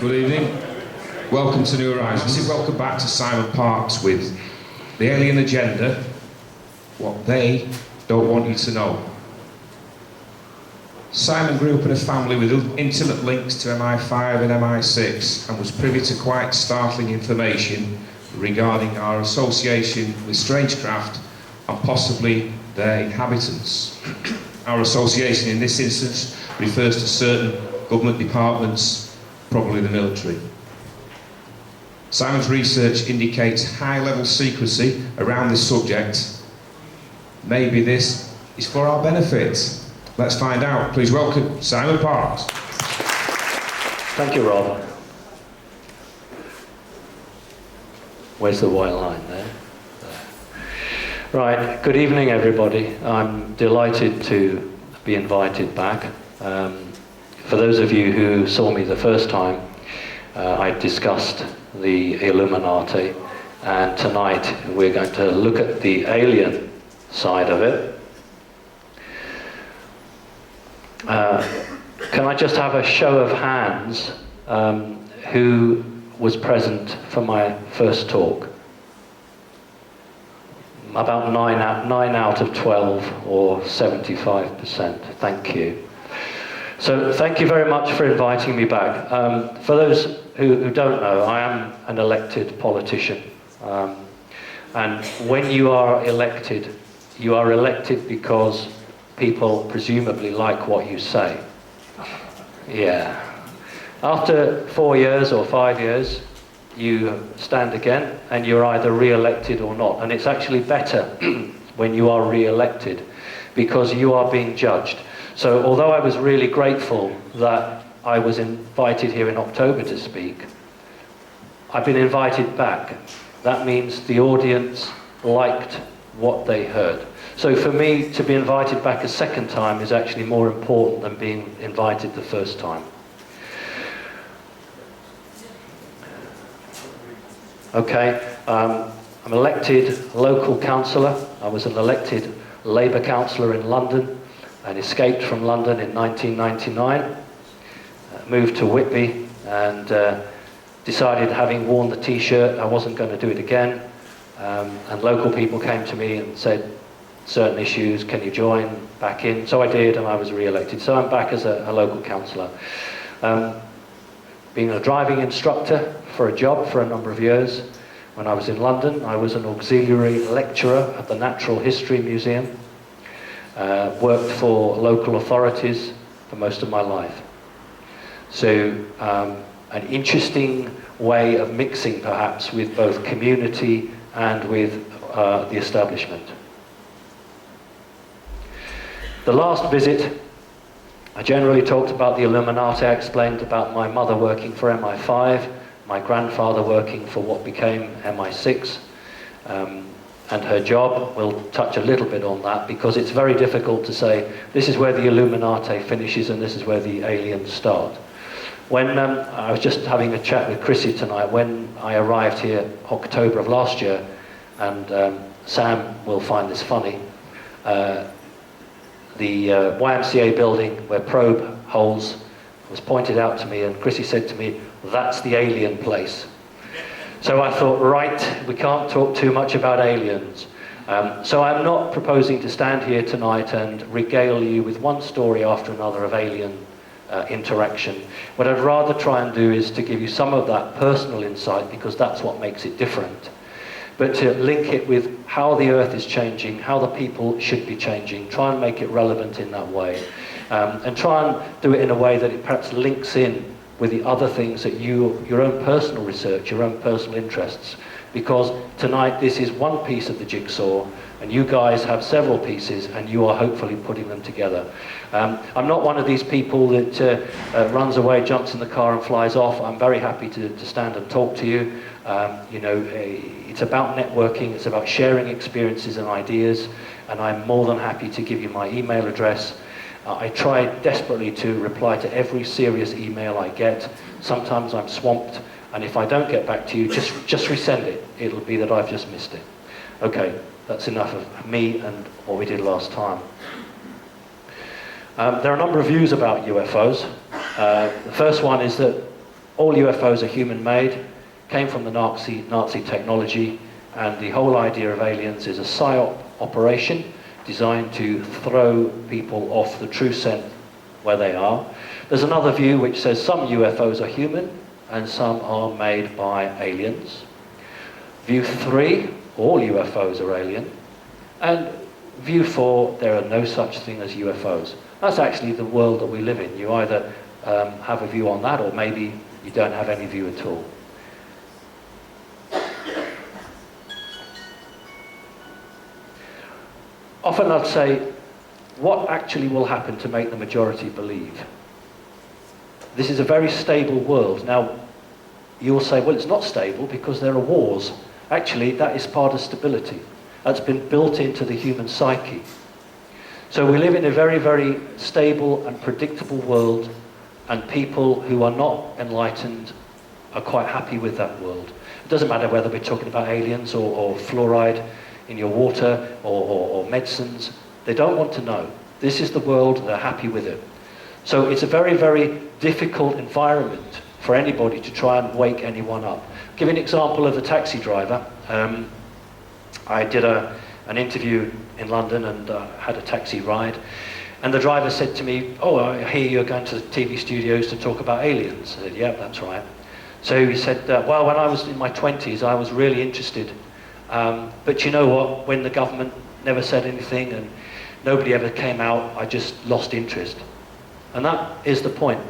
Good evening. Welcome to New Horizons. Welcome back to Simon Parkes with the alien agenda, what they don't want you to know. Simon grew up in a family with intimate links to MI5 and MI6 and was privy to quite startling information regarding our association with strange craft and possibly their inhabitants. Our association in this instance refers to certain government departments, probably the military. Simon's research indicates high-level secrecy around this subject. Maybe this is for our benefit. Let's find out. Please welcome Simon Parkes. Thank you, Rob. Where's the white line there? Right, good evening everybody. I'm delighted to be invited back. For those of you who saw me the first time, I discussed the Illuminati, and tonight we're going to look at the alien side of it. Can I just have a show of hands who was present for my first talk? About 9 out of 12, or 75%. Thank you. So thank you very much for inviting me back. For those who don't know, I am an elected politician. And when you are elected because people presumably like what you say. Yeah. After 4 years or 5 years, you stand again and you're either re-elected or not. And it's actually better when you are re-elected because you are being judged. So although I was really grateful that I was invited here in October to speak, I've been invited back. That means the audience liked what they heard. So for me, to be invited back a second time is actually more important than being invited the first time. Okay, I'm elected local councillor. I was an elected Labour councillor in London and escaped from London in 1999. Moved to Whitby and decided, having worn the t-shirt, I wasn't going to do it again. And local people came to me and said, certain issues, can you join back in? So I did, and I was re-elected. So I'm back as a local councillor. Being a driving instructor for a job for a number of years. When I was in London, I was an auxiliary lecturer at the Natural History Museum. Worked for local authorities for most of my life. So an interesting way of mixing perhaps with both community and with the establishment. The last visit, I generally talked about the Illuminati. I explained about my mother working for MI5, my grandfather working for what became MI6, and her job. We'll touch a little bit on that because it's very difficult to say this is where the Illuminati finishes and this is where the aliens start. When I was just having a chat with Chrissy tonight, when I arrived here October of last year, and Sam will find this funny, the YMCA building where probe holes was pointed out to me, and Chrissy said to me, that's the alien place. So I thought, right, we can't talk too much about aliens. So I'm not proposing to stand here tonight and regale you with one story after another of alien interaction. What I'd rather try and do is to give you some of that personal insight, because that's what makes it different. But to link it with how the Earth is changing, how the people should be changing, try and make it relevant in that way. And try and do it in a way that it perhaps links in with the other things that your own personal research, your own personal interests. Because tonight this is one piece of the jigsaw, and you guys have several pieces, and you are hopefully putting them together. I'm not one of these people that runs away, jumps in the car and flies off. I'm very happy to stand and talk to you. You know, it's about networking, it's about sharing experiences and ideas, and I'm more than happy to give you my email address. I try desperately to reply to every serious email I get. Sometimes I'm swamped, and if I don't get back to you, just resend it. It'll be that I've just missed it. Okay, that's enough of me and what we did last time. There are a number of views about UFOs. The first one is that all UFOs are human-made, came from the Nazi technology, and the whole idea of aliens is a psyop operation designed to throw people off the true scent where they are. There's another view which says some UFOs are human and some are made by aliens. View 3, all UFOs are alien. And view 4, there are no such thing as UFOs. That's actually the world that we live in. You either have a view on that, or maybe you don't have any view at all. Often I'd say, what actually will happen to make the majority believe? This is a very stable world. Now, you'll say, well, it's not stable because there are wars. Actually, that is part of stability. That's been built into the human psyche. So we live in a very, very stable and predictable world, and people who are not enlightened are quite happy with that world. It doesn't matter whether we're talking about aliens or fluoride in your water or medicines. They don't want to know. This is the world, they're happy with it. So it's a very, very difficult environment for anybody to try and wake anyone up. I'll give you an example of the taxi driver. I did an interview in London and had a taxi ride, and the driver said to me, oh, I hear you're going to the TV studios to talk about aliens. I said, yeah, that's right. So he said, well, when I was in my 20s, I was really interested. But you know what, when the government never said anything and nobody ever came out, I just lost interest. And that is the point,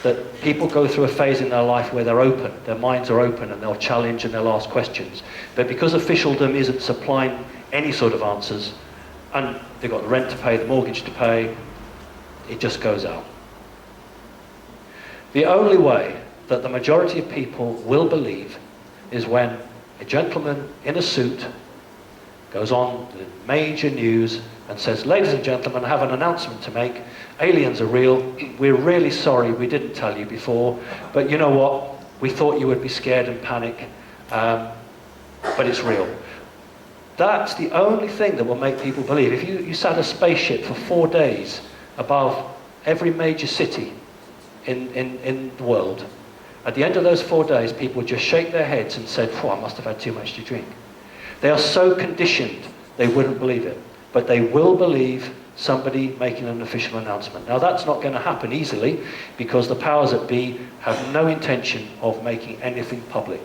that people go through a phase in their life where they're open, their minds are open, and they'll challenge and they'll ask questions. But because officialdom isn't supplying any sort of answers, and they've got the rent to pay, the mortgage to pay, it just goes out. The only way that the majority of people will believe is when a gentleman in a suit goes on the major news and says, ladies and gentlemen, I have an announcement to make. Aliens are real. We're really sorry we didn't tell you before, but you know what? We thought you would be scared and panic, but it's real. That's the only thing that will make people believe. If you sat a spaceship for 4 days above every major city in the world, at the end of those 4 days, people would just shake their heads and said, I must have had too much to drink. They are so conditioned, they wouldn't believe it. But they will believe somebody making an official announcement. Now, that's not going to happen easily, because the powers that be have no intention of making anything public.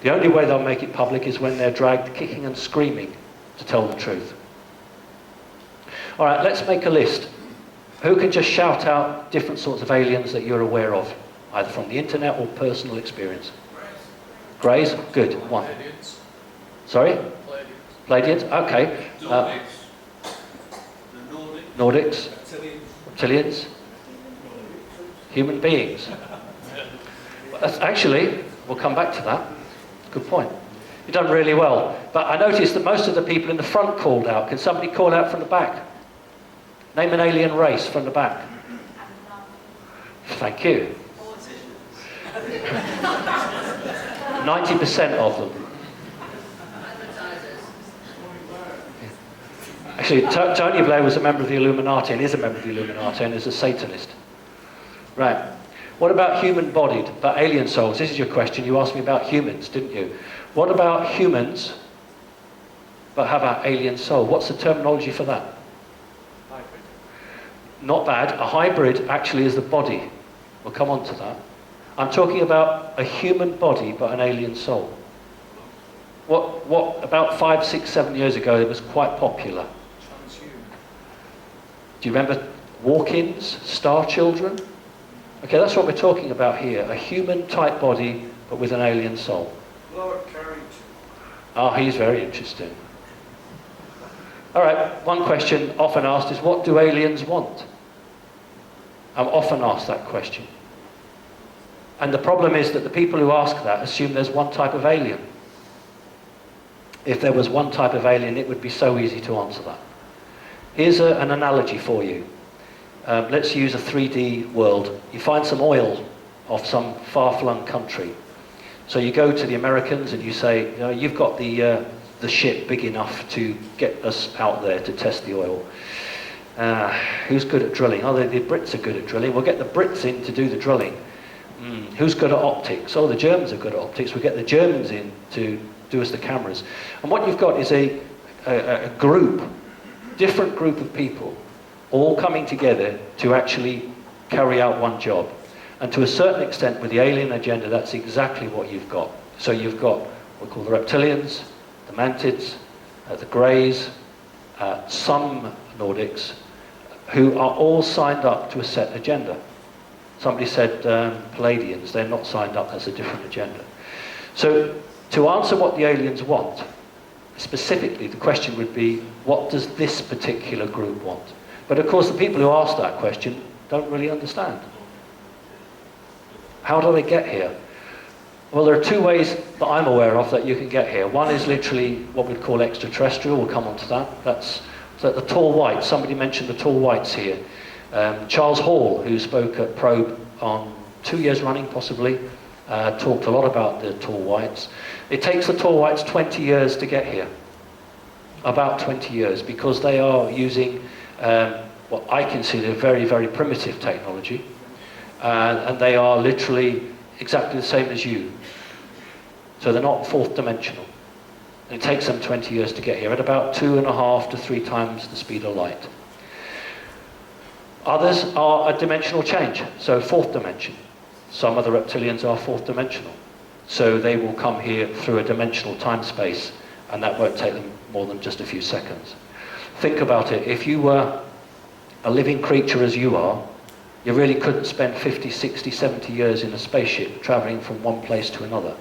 The only way they'll make it public is when they're dragged kicking and screaming to tell the truth. All right, let's make a list. Who can just shout out different sorts of aliens that you're aware of, either from the internet or personal experience? Greys? Good. One. Pleiadians. Sorry? Pleiadians. Pleiadians? Okay. Nordics. The Nordics? Reptilians. Reptilians? Human beings? That's actually, we'll come back to that. Good point. You've done really well. But I noticed that most of the people in the front called out. Can somebody call out from the back? Name an alien race from the back. Thank you. 90% of them. Actually, Tony Blair was a member of the Illuminati, and is a member of the Illuminati, and is a Satanist. Right. What about human-bodied, about alien souls? This is your question. You asked me about humans, didn't you? What about humans, but have an alien soul? What's the terminology for that? Hybrid. Not bad. A hybrid actually is the body. We'll come on to that. I'm talking about a human body, but an alien soul. What about 5, 6, 7 years ago, it was quite popular. Transhuman. Do you remember walk-ins, star children? Okay, that's what we're talking about here. A human-type body, but with an alien soul. Carey. Ah, he's very interesting. All right, one question often asked is, what do aliens want? I'm often asked that question. And the problem is that the people who ask that assume there's one type of alien. If there was one type of alien, it would be so easy to answer that. Here's an analogy for you. Let's use a 3D world. You find some oil off some far-flung country. So you go to the Americans and you say, you know, you've got the ship big enough to get us out there to test the oil. Who's good at drilling? Oh, the Brits are good at drilling. We'll get the Brits in to do the drilling. Who's good at optics? Oh, the Germans are good at optics. We get the Germans in to do us the cameras. And what you've got is a group, different group of people, all coming together to actually carry out one job. And to a certain extent, with the alien agenda, that's exactly what you've got. So you've got what we call the reptilians, the mantids, the greys, some Nordics, who are all signed up to a set agenda. Somebody said Palladians, they're not signed up, that's a different agenda. So to answer what the aliens want, specifically the question would be, what does this particular group want? But of course the people who ask that question don't really understand. How do they get here? Well, there are two ways that I'm aware of that you can get here. One is literally what we'd call extraterrestrial, we'll come on to that. That's the tall whites, somebody mentioned the tall whites here. Charles Hall, who spoke at Probe on 2 years running possibly, talked a lot about the tall whites. It takes the tall whites 20 years to get here. About 20 years, because they are using what I consider very, very primitive technology. And they are literally exactly the same as you. So they're not fourth dimensional. And it takes them 20 years to get here, at about 2.5 to 3 times the speed of light. Others are a dimensional change, so fourth dimension. Some of the reptilians are fourth dimensional. So they will come here through a dimensional time-space, and that won't take them more than just a few seconds. Think about it. If you were a living creature as you are, you really couldn't spend 50, 60, 70 years in a spaceship traveling from one place to another.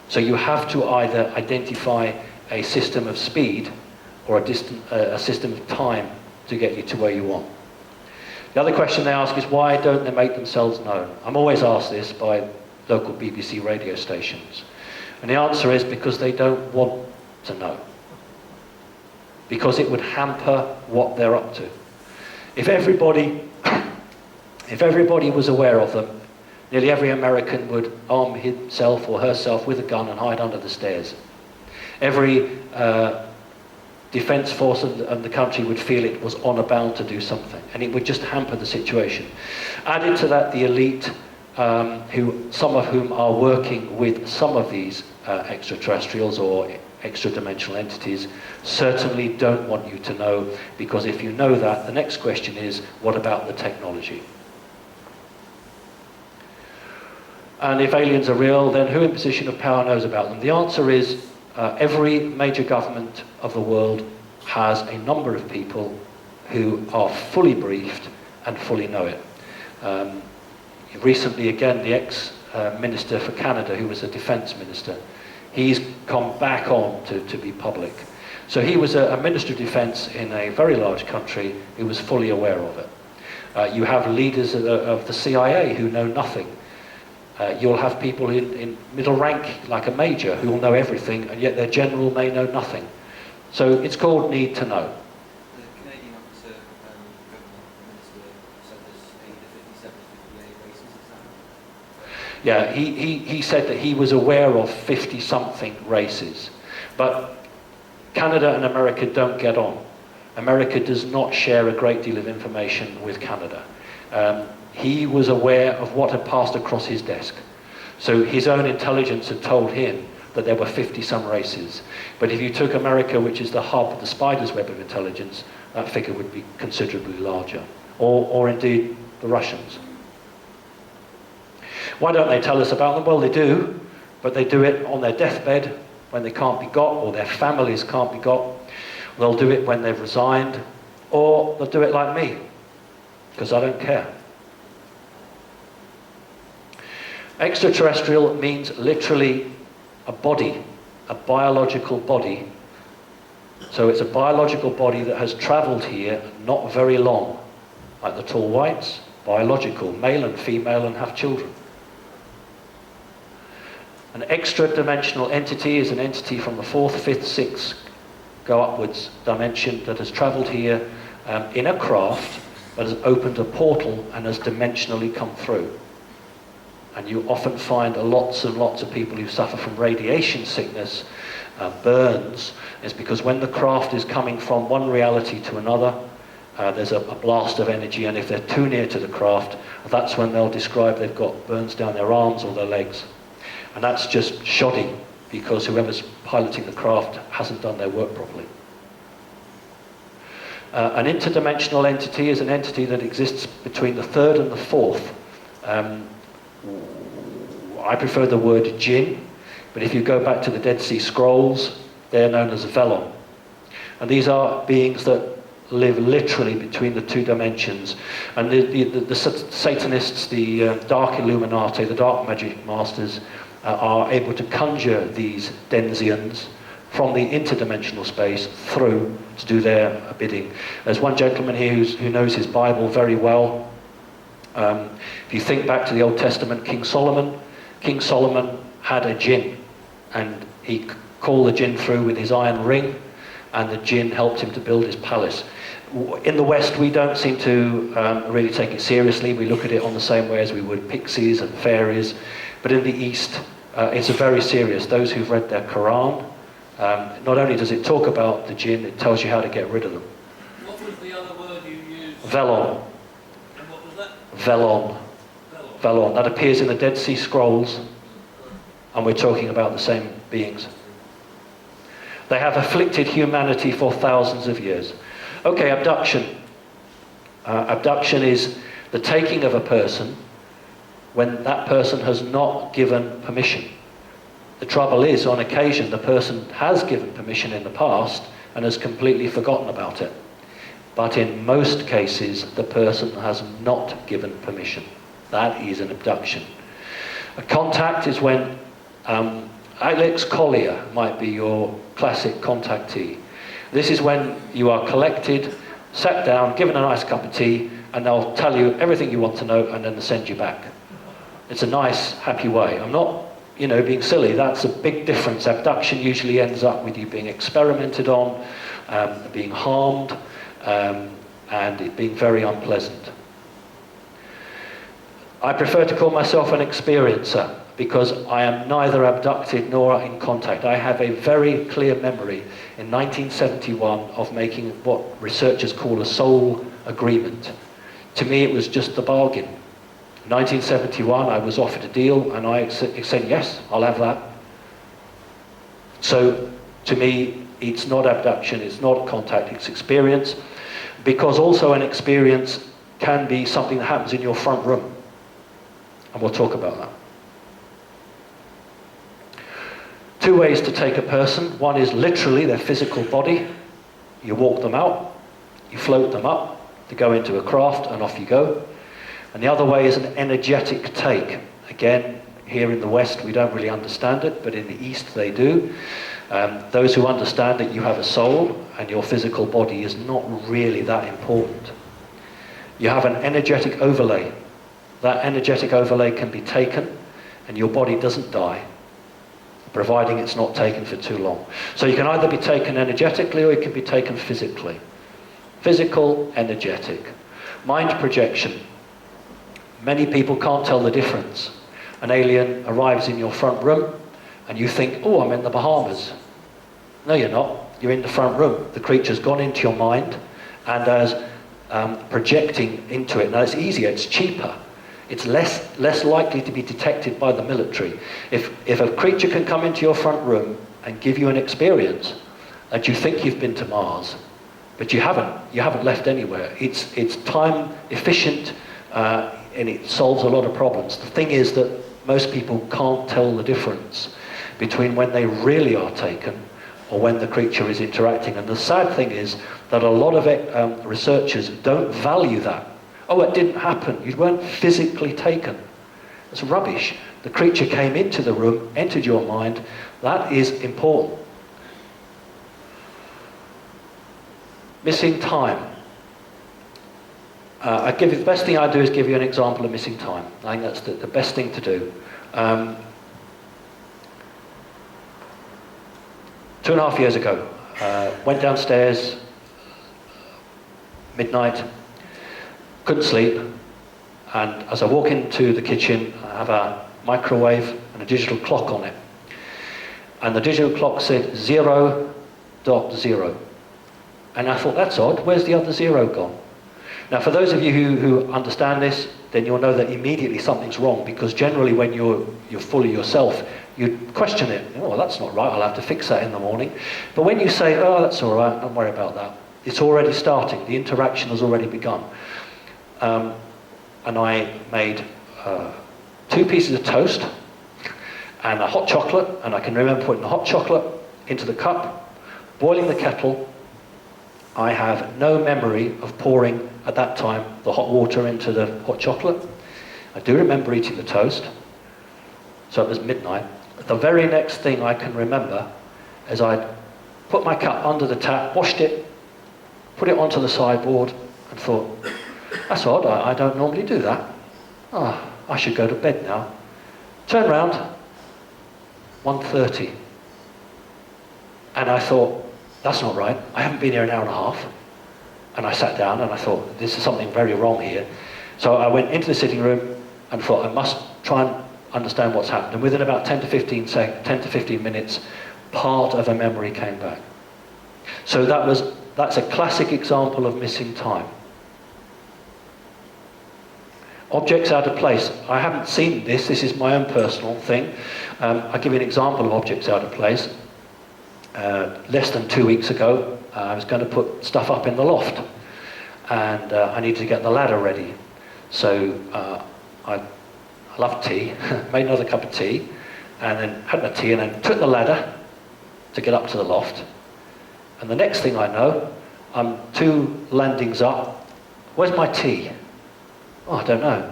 So you have to either identify a system of speed or a system of time to get you to where you want. The other question they ask is, why don't they make themselves known? I'm always asked this by local BBC radio stations. And the answer is because they don't want to know. Because it would hamper what they're up to. If everybody was aware of them, nearly every American would arm himself or herself with a gun and hide under the stairs. Every defence force of the country would feel it was honour bound to do something, and it would just hamper the situation. Added to that, the elite, some of whom are working with some of these extraterrestrials or extra-dimensional entities, certainly don't want you to know, because if you know that, the next question is, what about the technology? And if aliens are real, then who in position of power knows about them? The answer is every major government of the world has a number of people who are fully briefed and fully know it. Recently, again, the ex-minister for Canada, who was a defence minister, he's come back on to be public. So he was a Minister of Defence in a very large country who was fully aware of it. You have leaders of the CIA who know nothing. You'll have people in middle rank, like a major, who will know everything, and yet their general may know nothing. So it's called need to know. The Canadian officer, government minister, said there's 57, 58 races, is that? Yeah, he said that he was aware of 50-something races. But Canada and America don't get on. America does not share a great deal of information with Canada. He was aware of what had passed across his desk. So his own intelligence had told him that there were 50-some races. But if you took America, which is the hub, the spider's web of intelligence, that figure would be considerably larger. Or indeed, the Russians. Why don't they tell us about them? Well, they do, but they do it on their deathbed when they can't be got, or their families can't be got. They'll do it when they've resigned, or they'll do it like me, because I don't care. Extraterrestrial means literally a body, a biological body. So it's a biological body that has travelled here not very long. Like the tall whites, biological, male and female, and have children. An extra-dimensional entity is an entity from the 4th, 5th, 6th, go upwards dimension that has travelled here in a craft that has opened a portal and has dimensionally come through. And you often find lots and lots of people who suffer from radiation sickness, burns. It's because when the craft is coming from one reality to another, there's a blast of energy, and if they're too near to the craft, that's when they'll describe they've got burns down their arms or their legs. And that's just shoddy, because whoever's piloting the craft hasn't done their work properly. An interdimensional entity is an entity that exists between the third and the fourth. I prefer the word jinn, but if you go back to the Dead Sea Scrolls, they're known as velon. And these are beings that live literally between the two dimensions. And the Satanists, the dark Illuminati, the dark magic masters, are able to conjure these Denzians from the interdimensional space through to do their bidding. There's one gentleman here who knows his Bible very well. If you think back to the Old Testament, King Solomon had a jinn, and he called the jinn through with his iron ring, and the jinn helped him to build his palace. In the West, we don't seem to really take it seriously. We look at it on the same way as we would pixies and fairies. But in the East, it's very serious. Those who've read their Quran, not only does it talk about the jinn, it tells you how to get rid of them. What was the other word you used? Velon. And what was that? Velon. Velon. That appears in the Dead Sea Scrolls, and we're talking about the same beings. They have afflicted humanity for thousands of years. Okay, abduction. Abduction is the taking of a person when that person has not given permission. The trouble is, on occasion, the person has given permission in the past and has completely forgotten about it. But in most cases, the person has not given permission. That is an abduction. A contact is when Alex Collier might be your classic contactee. This is when you are collected, sat down, given a nice cup of tea, and they'll tell you everything you want to know, and then they'll send you back. It's a nice, happy way. I'm not, being silly. That's a big difference. Abduction usually ends up with you being experimented on, being harmed, and it being very unpleasant. I prefer to call myself an experiencer, because I am neither abducted nor in contact. I have a very clear memory in 1971 of making what researchers call a soul agreement. To me, it was just the bargain. In 1971, I was offered a deal, and I said, yes, I'll have that. So, to me, it's not abduction, it's not contact, it's experience, because also an experience can be something that happens in your front room. And we'll talk about that. Two ways to take a person. One is literally their physical body. You walk them out, you float them up to go into a craft, and off you go. And the other way is an energetic take. Again, here in the West we don't really understand it, but in the East they do. Those who understand that you have a soul and your physical body is not really that important. You have an energetic overlay. That energetic overlay can be taken and your body doesn't die, providing it's not taken for too long. So you can either be taken energetically or it can be taken physically. Physical, energetic. Mind projection. Many people can't tell the difference. An alien arrives in your front room and you think, oh, I'm in the Bahamas. No, you're not. You're in the front room. The creature's gone into your mind and as projecting into it. Now it's easier, it's cheaper. It's less likely to be detected by the military. If a creature can come into your front room and give you an experience that you think you've been to Mars, but you haven't left anywhere. It's time efficient and it solves a lot of problems. The thing is that most people can't tell the difference between when they really are taken or when the creature is interacting. And the sad thing is that a lot of researchers don't value that. Oh, it didn't happen. You weren't physically taken. It's rubbish. The creature came into the room, entered your mind. That is important. Missing time. The best thing I do is give you an example of missing time. I think that's the best thing to do. 2.5 years ago, went downstairs, midnight, couldn't sleep, and as I walk into the kitchen, I have a microwave and a digital clock on it. And the digital clock said 0.0. And I thought, that's odd, where's the other 0 gone? Now, for those of you who understand this, then you'll know that immediately something's wrong, because generally when you're fully yourself, you question it. Oh, that's not right, I'll have to fix that in the morning. But when you say, oh, that's all right, don't worry about that, it's already starting. The interaction has already begun. And I made 2 pieces of toast and a hot chocolate, and I can remember putting the hot chocolate into the cup, boiling the kettle. I have no memory of pouring, at that time, the hot water into the hot chocolate. I do remember eating the toast, so it was midnight. The very next thing I can remember is I put my cup under the tap, washed it, put it onto the sideboard, and thought, that's odd, I don't normally do that. Ah, I should go to bed now. Turn round, 1:30. And I thought, that's not right. I haven't been here an hour and a half. And I sat down and I thought, this is something very wrong here. So I went into the sitting room and thought, I must try and understand what's happened. And within about 10 to 15 minutes, part of a memory came back. So that's a classic example of missing time. Objects out of place. I haven't seen this. This is my own personal thing. I'll give you an example of objects out of place. Less than 2 weeks ago, I was going to put stuff up in the loft, and I needed to get the ladder ready. So I love tea, made another cup of tea, and then had my tea, and then took the ladder to get up to the loft. And the next thing I know, I'm 2 landings up. Where's my tea? Oh, I don't know.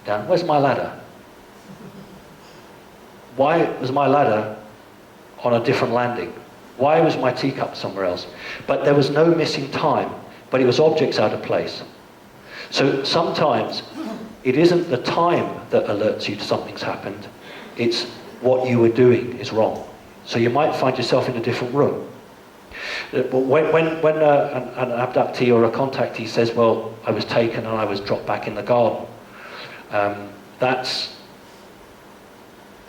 Dan, where's my ladder? Why was my ladder on a different landing? Why was my teacup somewhere else? But there was no missing time, but it was objects out of place. So sometimes it isn't the time that alerts you to something's happened, it's what you were doing is wrong. So you might find yourself in a different room. When an abductee or a contactee says, well, I was taken and I was dropped back in the garden, that's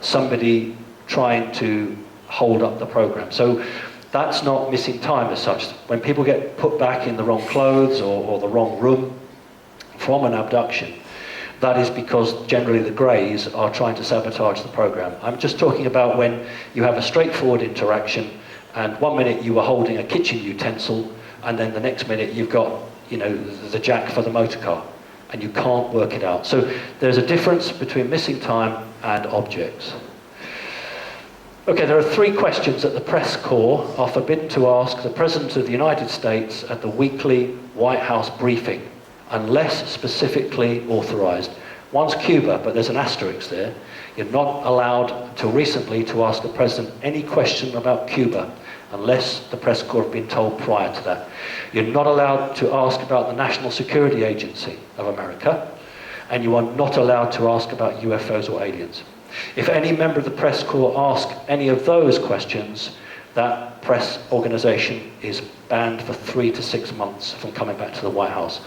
somebody trying to hold up the program. So that's not missing time as such. When people get put back in the wrong clothes or the wrong room from an abduction, that is because generally the greys are trying to sabotage the program. I'm just talking about when you have a straightforward interaction, and 1 minute you were holding a kitchen utensil, and then the next minute you've got, the jack for the motor car, and you can't work it out. So there's a difference between missing time and objects. Okay, there are 3 questions that the press corps are forbidden to ask the President of the United States at the weekly White House briefing, unless specifically authorized. One's Cuba, but there's an asterisk there. You're not allowed, till recently, to ask the President any question about Cuba, unless the press corps have been told prior to that. You're not allowed to ask about the National Security Agency of America, and you are not allowed to ask about UFOs or aliens. If any member of the press corps asks any of those questions, that press organization is banned for 3 to 6 months from coming back to the White House.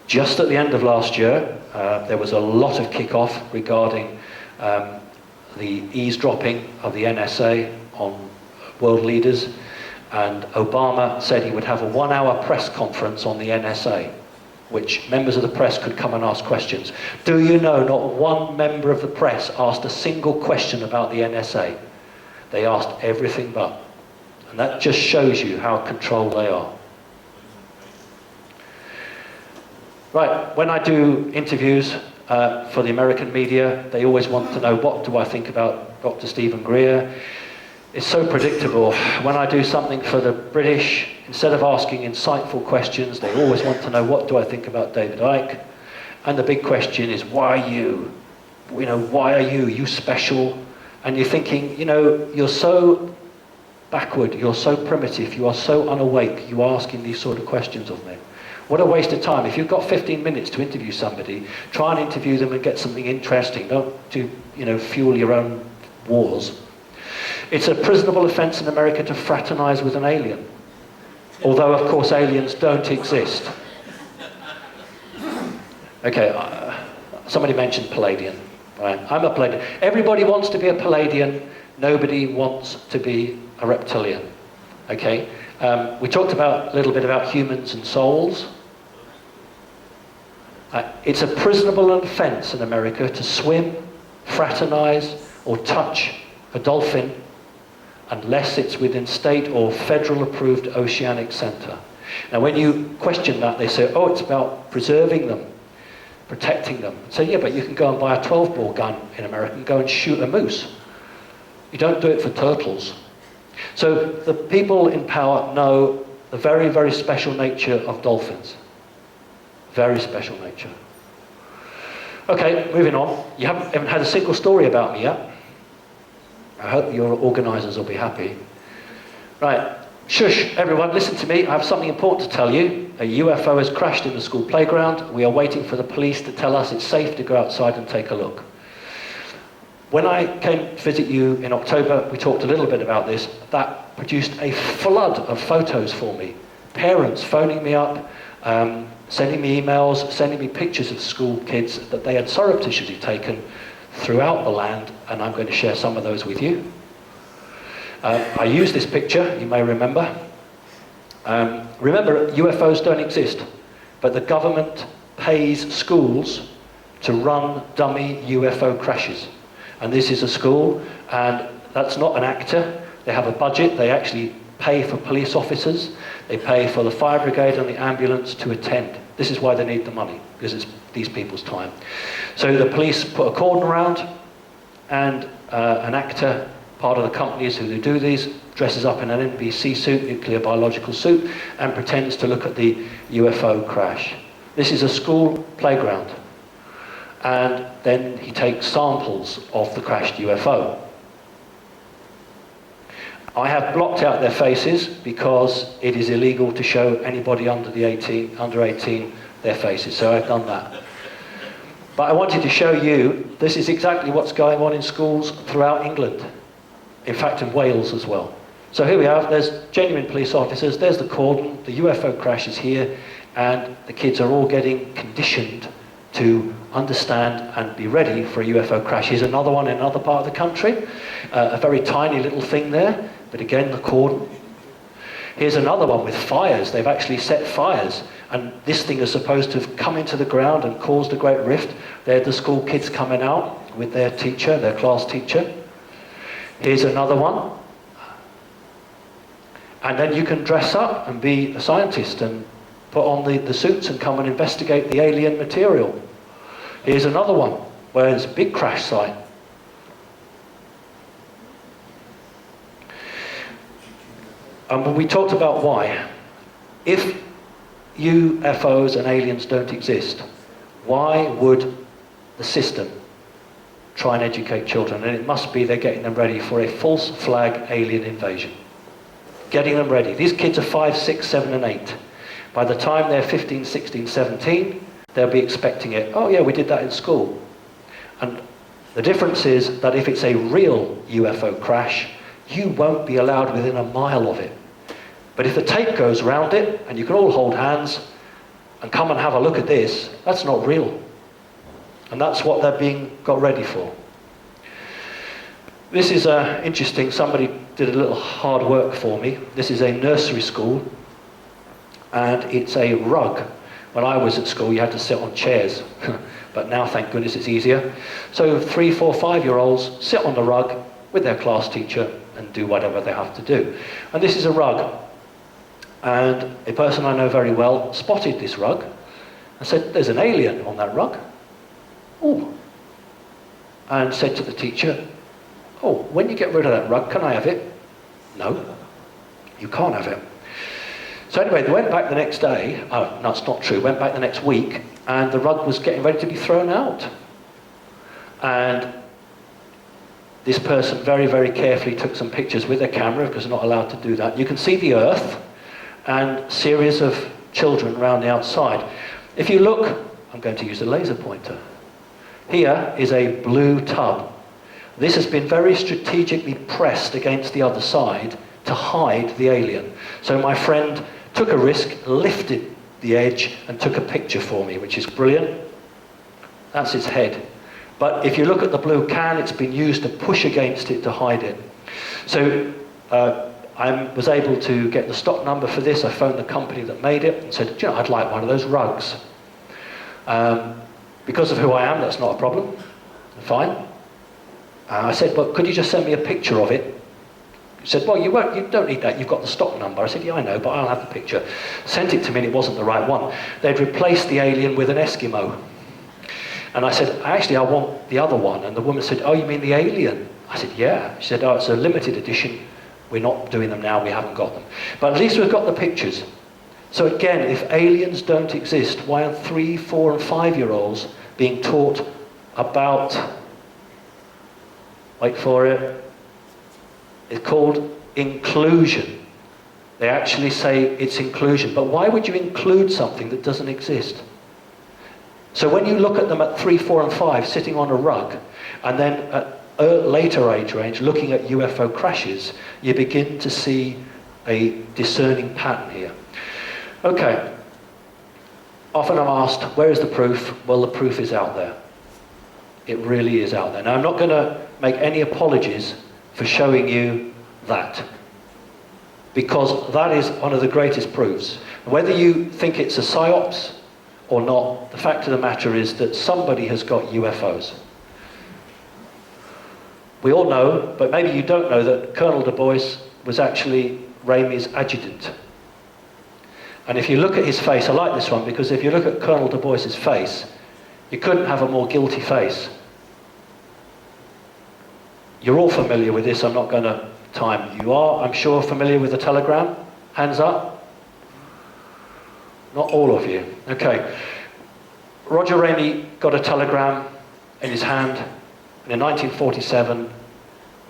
Just at the end of last year, there was a lot of kickoff regarding the eavesdropping of the NSA on world leaders, and Obama said he would have a 1-hour press conference on the NSA, which members of the press could come and ask questions. Do you know not one member of the press asked a single question about the NSA? They asked everything but. And that just shows you how controlled they are. Right, when I do interviews for the American media, they always want to know, what do I think about Dr. Stephen Greer? It's so predictable. When I do something for the British, instead of asking insightful questions, they always want to know, what do I think about David Icke? And the big question is, why you? Why are you? Are you special? And you're thinking, you're so backward, you're so primitive, you are so unawake, you are asking these sort of questions of me. What a waste of time. If you've got 15 minutes to interview somebody, try and interview them and get something interesting. Don't fuel your own wars. It's a prisonable offence in America to fraternize with an alien. Although, of course, aliens don't exist. Okay, somebody mentioned Palladian. Right? I'm a Palladian. Everybody wants to be a Palladian. Nobody wants to be a reptilian. Okay, we talked about a little bit about humans and souls. It's a prisonable offence in America to swim, fraternize, or touch a dolphin unless it's within state or federal approved oceanic centre. Now when you question that, they say, oh, it's about preserving them, protecting them. So yeah, but you can go and buy a 12-bore gun in America and go and shoot a moose. You don't do it for turtles. So the people in power know the very, very special nature of dolphins. Very special nature. Okay, moving on. You haven't had a single story about me yet. I hope your organisers will be happy. Right, shush, everyone, listen to me. I have something important to tell you. A UFO has crashed in the school playground. We are waiting for the police to tell us it's safe to go outside and take a look. When I came to visit you in October, we talked a little bit about this. That produced a flood of photos for me. Parents phoning me up, sending me emails, sending me pictures of school kids that they had surreptitiously taken throughout the land, and I'm going to share some of those with you. I used this picture, you may remember. Remember, UFOs don't exist, but the government pays schools to run dummy UFO crashes. And this is a school, and that's not an actor. They have a budget. They actually pay for police officers. They pay for the fire brigade and the ambulance to attend. This is why they need the money, because it's these people's time. So the police put a cordon around, and an actor, part of the companies who do these, dresses up in an NBC suit, nuclear biological suit, and pretends to look at the UFO crash. This is a school playground. And then he takes samples of the crashed UFO. I have blocked out their faces because it is illegal to show anybody under 18 their faces, so I've done that. But I wanted to show you, this is exactly what's going on in schools throughout England. In fact, in Wales as well. So here we are, there's genuine police officers, there's the cordon, the UFO crash is here, and the kids are all getting conditioned to understand and be ready for a UFO crash. Here's another one in another part of the country, a very tiny little thing there, but again the cordon. Here's another one with fires. They've actually set fires, and this thing is supposed to have come into the ground and caused a great rift. They're the school kids coming out with their teacher, their class teacher. Here's another one. And then you can dress up and be a scientist and put on the suits and come and investigate the alien material. Here's another one where there's a big crash site. And we talked about why. If UFOs and aliens don't exist, why would the system try and educate children? And it must be they're getting them ready for a false flag alien invasion. Getting them ready. These kids are 5, 6, 7 and 8. By the time they're 15, 16, 17, they'll be expecting it. Oh yeah, we did that in school. And the difference is that if it's a real UFO crash, you won't be allowed within a mile of it. But if the tape goes around it, and you can all hold hands and come and have a look at this, that's not real. And that's what they're being got ready for. This is interesting. Somebody did a little hard work for me. This is a nursery school, and it's a rug. When I was at school, you had to sit on chairs, but now, thank goodness, it's easier. So 3, 4, 5-year-olds sit on the rug with their class teacher and do whatever they have to do. And this is a rug. And a person I know very well spotted this rug and said, there's an alien on that rug. Oh. And said to the teacher, oh, when you get rid of that rug, can I have it? No, you can't have it. So anyway, they went back the next day. Oh, no, it's not true. Went back the next week, and the rug was getting ready to be thrown out. And this person very, very carefully took some pictures with their camera, because they're not allowed to do that. You can see the earth and series of children around the outside. If you look, I'm going to use a laser pointer. Here is a blue tub. This has been very strategically pressed against the other side to hide the alien. So my friend took a risk, lifted the edge, and took a picture for me, which is brilliant. That's its head. But if you look at the blue can, it's been used to push against it to hide it. So I was able to get the stock number for this. I phoned the company that made it and said, "Do you know, I'd like one of those rugs." Because of who I am, that's not a problem. Fine. I said, "Well, could you just send me a picture of it?" He said, "Well, you don't need that, you've got the stock number." I said, "Yeah, I know, but I'll have the picture." Sent it to me and it wasn't the right one. They'd replaced the alien with an Eskimo. And I said, "Actually, I want the other one." And the woman said, "Oh, you mean the alien?" I said, "Yeah." She said, "Oh, it's a limited edition. We're not doing them now, we haven't got them. But at least we've got the pictures." So again, if aliens don't exist, why are 3, 4 and 5-year-olds being taught about, wait for it, it's called inclusion. They actually say it's inclusion. But why would you include something that doesn't exist? So when you look at them at 3, 4 and 5 sitting on a rug, and then at a later age range looking at UFO crashes, you begin to see a discerning pattern here. Okay. Often I'm asked, where is the proof? Well, the proof is out there. It really is out there. Now, I'm not going to make any apologies for showing you that, because that is one of the greatest proofs. Whether you think it's a psyops or not, the fact of the matter is that somebody has got UFOs. We all know, but maybe you don't know, that Colonel Du Bois was actually Ramey's adjutant. And if you look at his face, I like this one, because if you look at Colonel Du Bois's face, you couldn't have a more guilty face. You're all familiar with this, I'm not going to time. You are, I'm sure, familiar with the telegram? Hands up? Not all of you. Okay. Roger Ramey got a telegram in his hand, and in 1947,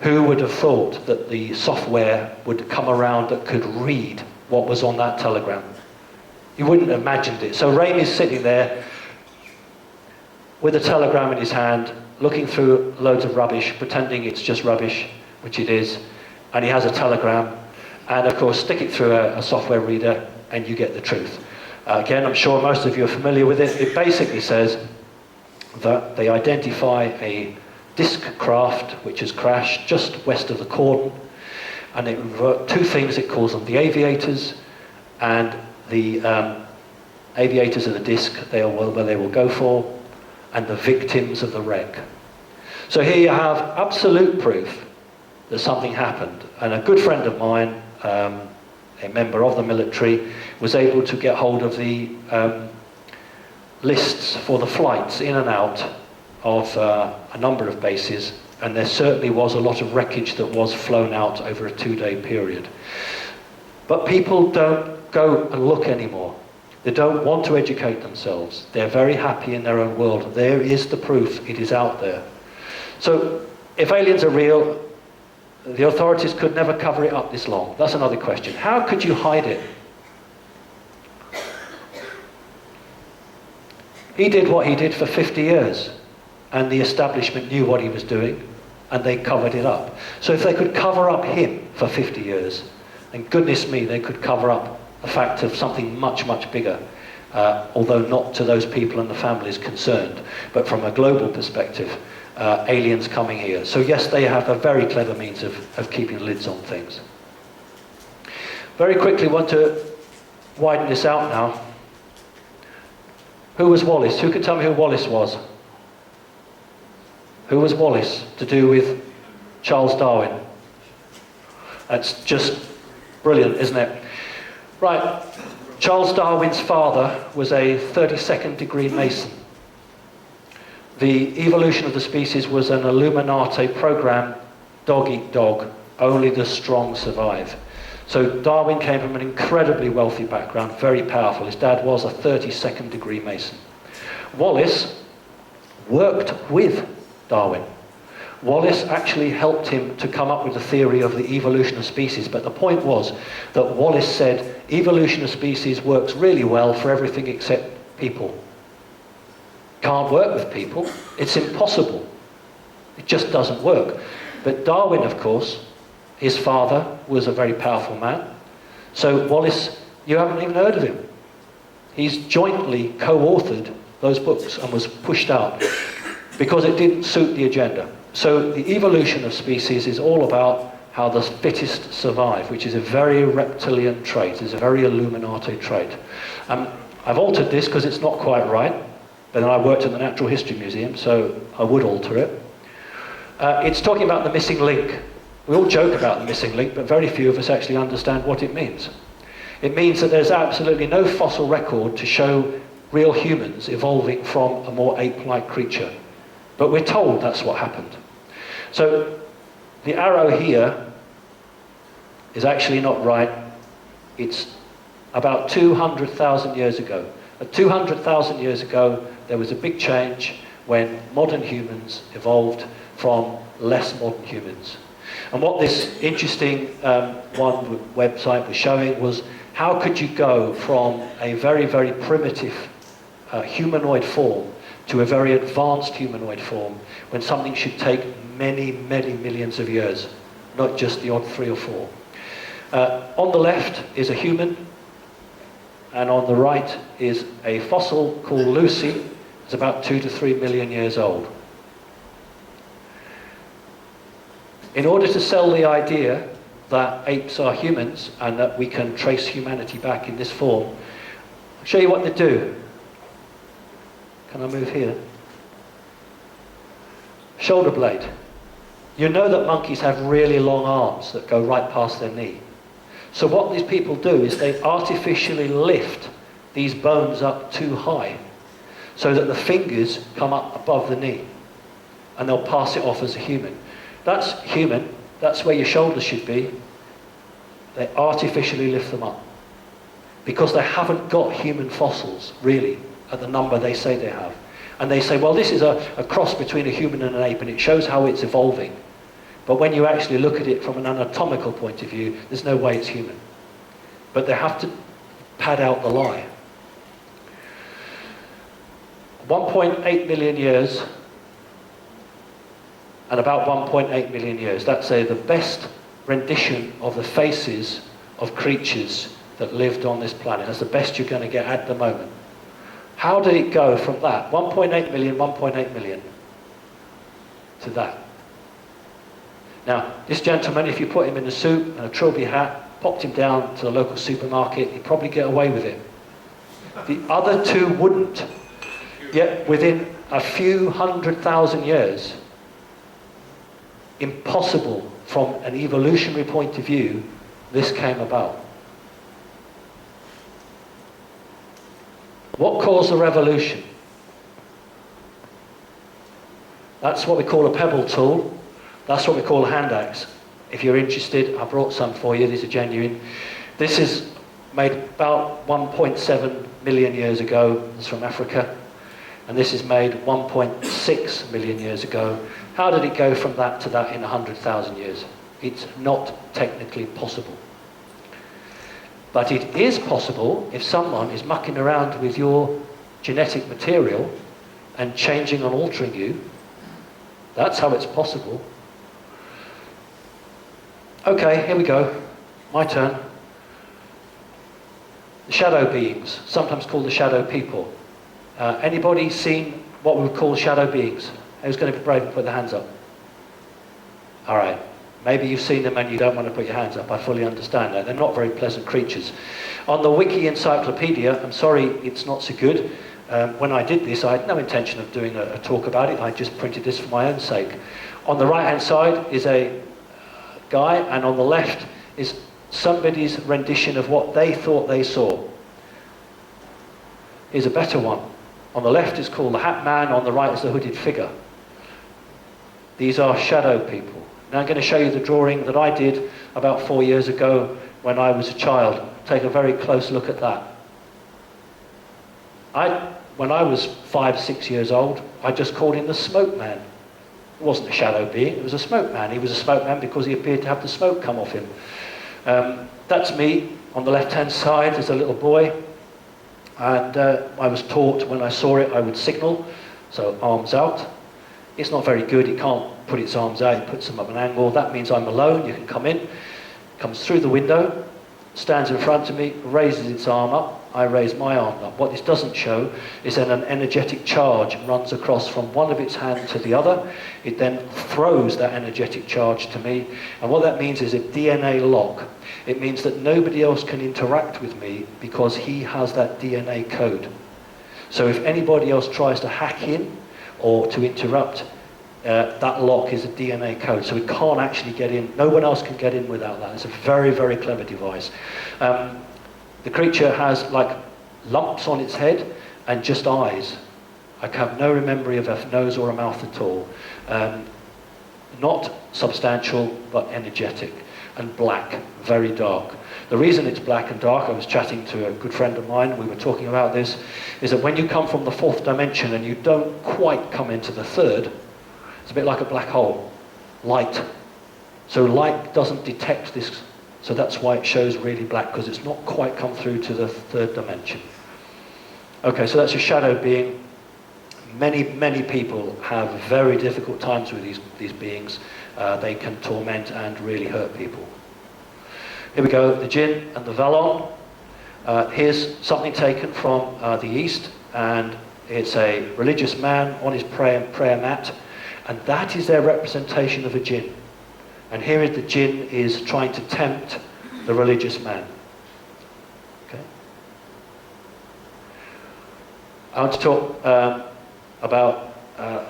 who would have thought that the software would come around that could read what was on that telegram? You wouldn't have imagined it. So Ramey's sitting there with a telegram in his hand, looking through loads of rubbish, pretending it's just rubbish, which it is, and he has a telegram, and of course stick it through a software reader and you get the truth. Again, I'm sure most of you are familiar with it. It basically says that they identify a disc craft which has crashed just west of the cordon, and it revert two things. It calls them the aviators, and the aviators of the disc, they are where they will go for, and the victims of the wreck. So here you have absolute proof that something happened. And a good friend of mine, a member of the military, was able to get hold of the lists for the flights in and out of a number of bases, and there certainly was a lot of wreckage that was flown out over a 2-day period. But people don't go and look anymore. They don't want to educate themselves. They're very happy in their own world. There is the proof. It is out there. So if aliens are real, the authorities could never cover it up this long. That's another question. How could you hide it? He did what he did for 50 years, and the establishment knew what he was doing, and they covered it up. So if they could cover up him for 50 years, then goodness me, they could cover up the fact of something much, much bigger, although not to those people and the families concerned, but from a global perspective, aliens coming here. So yes, they have a very clever means of keeping lids on things. Very quickly, want to widen this out now. Who was Wallace? Who can tell me who Wallace was? Who was Wallace to do with Charles Darwin? That's just brilliant, isn't it? Right, Charles Darwin's father was a 32nd degree Mason. The evolution of the species was an Illuminati program, dog eat dog, only the strong survive. So Darwin came from an incredibly wealthy background, very powerful. His dad was a 32nd degree Mason. Wallace worked with Darwin. Wallace actually helped him to come up with the theory of the evolution of species, but the point was that Wallace said evolution of species works really well for everything except people. Can't work with people. It's impossible. It just doesn't work. But Darwin, of course, his father was a very powerful man. So Wallace, you haven't even heard of him. He's jointly co-authored those books and was pushed out because it didn't suit the agenda. So the evolution of species is all about how the fittest survive, which is a very reptilian trait, is a very Illuminati trait. I've altered this because it's not quite right, but then I worked at the Natural History Museum, so I would alter it. It's talking about the missing link. We all joke about the missing link, but very few of us actually understand what it means. It means that there's absolutely no fossil record to show real humans evolving from a more ape-like creature. But we're told that's what happened. So the arrow here is actually not right. It's about 200,000 years ago. At 200,000 years ago, there was a big change when modern humans evolved from less modern humans. And what this interesting one website was showing was how could you go from a very, very primitive humanoid form to a very advanced humanoid form when something should take many, many millions of years, not just the odd 3 or 4. On the left is a human, and on the right is a fossil called Lucy. It's about 2 to 3 million years old. In order to sell the idea that apes are humans and that we can trace humanity back in this form, I'll show you what they do. Can I move here? Shoulder blade. You know that monkeys have really long arms that go right past their knee. So what these people do is they artificially lift these bones up too high so that the fingers come up above the knee, and they'll pass it off as a human. That's human. That's where your shoulders should be. They artificially lift them up because they haven't got human fossils, really, at the number they say they have. And they say, well, this is a cross between a human and an ape, and it shows how it's evolving. But when you actually look at it from an anatomical point of view, there's no way it's human. But they have to pad out the lie. 1.8 million years and about 1.8 million years. That's the best rendition of the faces of creatures that lived on this planet. That's the best you're going to get at the moment. How did it go from that, 1.8 million, 1.8 million, to that? Now, this gentleman, if you put him in a suit and a trilby hat, popped him down to the local supermarket, he'd probably get away with it. The other two wouldn't. Yet within a few 100,000 years, impossible from an evolutionary point of view, this came about. What caused the revolution? That's what we call a pebble tool. That's what we call a hand axe. If you're interested, I brought some for you. These are genuine. This is made about 1.7 million years ago. It's from Africa. And this is made 1.6 million years ago. How did it go from that to that in 100,000 years? It's not technically possible. But it is possible if someone is mucking around with your genetic material and changing and altering you. That's how it's possible. Okay, here we go. My turn. The shadow beings, sometimes called the shadow people. Anybody seen what we would call shadow beings? Who's going to be brave and put their hands up? All right. Maybe you've seen them and you don't want to put your hands up. I fully understand that. They're not very pleasant creatures. On the Wiki Encyclopedia, I'm sorry it's not so good. When I did this, I had no intention of doing a talk about it. I just printed this for my own sake. On the right-hand side is a guy, and on the left is somebody's rendition of what they thought they saw. Here's a better one. On the left is called the Hat Man, on the right is the hooded figure. These are shadow people. Now I'm going to show you the drawing that I did about 4 years ago when I was a child. Take a very close look at that. When I was 5, 6 years old, I just called him the Smoke Man. It wasn't a shadow being, it was a smoke man. He was a smoke man because he appeared to have the smoke come off him. That's me. On the left-hand side is a little boy. And I was taught when I saw it, I would signal. So arms out. It's not very good. It can't put its arms out. It puts them up an angle. That means I'm alone. You can come in. Comes through the window, stands in front of me, raises its arm up. I raise my arm up. What this doesn't show is then an energetic charge runs across from one of its hands to the other. It then throws that energetic charge to me. And what that means is a DNA lock. It means that nobody else can interact with me because he has that DNA code. So if anybody else tries to hack in or to interrupt, that lock is a DNA code. So it can't actually get in. No one else can get in without that. It's a very, very clever device. The creature has like lumps on its head and just eyes. I have no memory of a nose or a mouth at all. Not substantial, but energetic. And black, very dark. The reason it's black and dark, I was chatting to a good friend of mine, we were talking about this, is that when you come from the fourth dimension and you don't quite come into the third, it's a bit like a black hole, light. So light doesn't detect this, so that's why it shows really black, because it's not quite come through to the third dimension. Okay, so that's a shadow being. Many, many people have very difficult times with these beings. They can torment and really hurt people. Here we go, the jinn and the Valon. Here's something taken from the East, and it's a religious man on his prayer mat, and that is their representation of a jinn. And here is the jinn is trying to tempt the religious man. Okay. I want to talk about a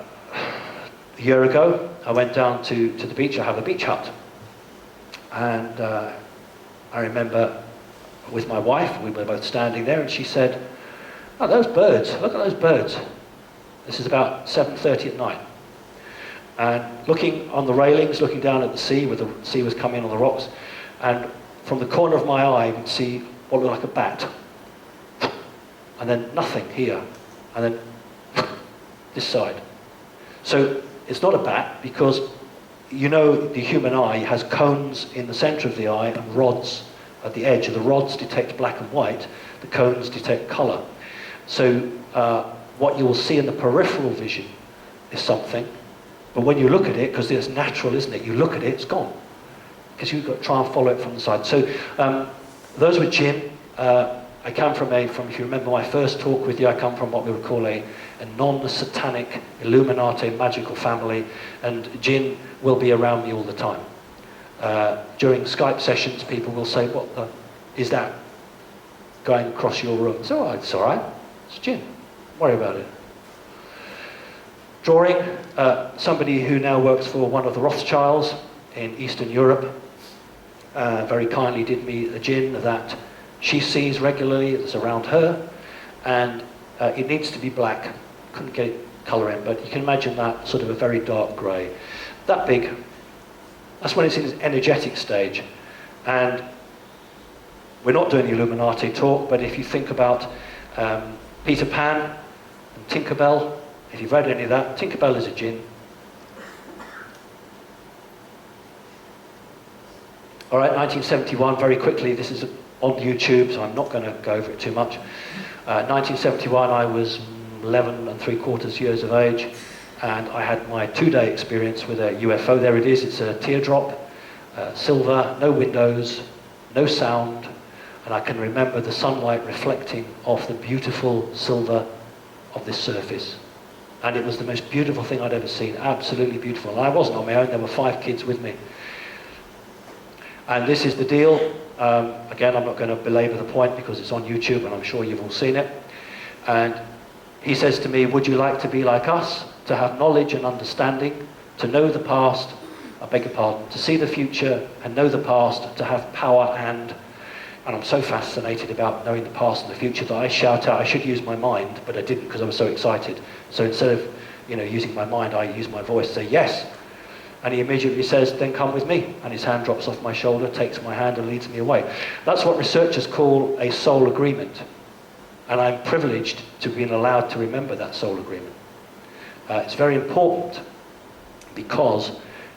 year ago. I went down to the beach. I have a beach hut, and I remember with my wife, we were both standing there, and she said, "Oh, those birds! Look at those birds." This is about 7:30 at night. And looking on the railings, looking down at the sea, where the sea was coming on the rocks, and from the corner of my eye, I could see what looked like a bat. And then nothing here. And then this side. So it's not a bat, because you know the human eye has cones in the center of the eye and rods at the edge. The rods detect black and white, the cones detect color. So what you will see in the peripheral vision is something, but when you look at it, because it's natural, isn't it? You look at it, it's gone. Because you've got to try and follow it from the side. So those were jinn. I come from if you remember my first talk with you, I come from what we would call a non-satanic, Illuminati, magical family, and jinn will be around me all the time. During Skype sessions, people will say, "What is that going across your room?" So, "Oh, it's all right, it's jinn, don't worry about it." Drawing, somebody who now works for one of the Rothschilds in Eastern Europe very kindly did me a jinn that she sees regularly, that's around her, and it needs to be black. Couldn't get colour in, but you can imagine that sort of a very dark grey. That big, that's when it's in its energetic stage. And we're not doing the Illuminati talk, but if you think about Peter Pan and Tinkerbell, if you've read any of that, Tinkerbell is a jinn. All right, 1971, very quickly, this is on YouTube, so I'm not going to go over it too much. 1971, I was 11 3/4 years of age, and I had my 2-day experience with a UFO. There it is, it's a teardrop, silver, no windows, no sound, and I can remember the sunlight reflecting off the beautiful silver of this surface. And it was the most beautiful thing I'd ever seen, absolutely beautiful. And I wasn't on my own, there were 5 kids with me. And this is the deal. Again, I'm not going to belabor the point because it's on YouTube and I'm sure you've all seen it. And he says to me, "Would you like to be like us, to have knowledge and understanding, to know the past, I beg your pardon, to see the future and know the past, to have power and I'm so fascinated about knowing the past and the future that I shout out, I should use my mind, but I didn't because I was so excited. So instead of, using my mind, I use my voice, say yes. And he immediately says, "Then come with me." And his hand drops off my shoulder, takes my hand and leads me away. That's what researchers call a soul agreement. And I'm privileged to be allowed to remember that soul agreement. It's very important because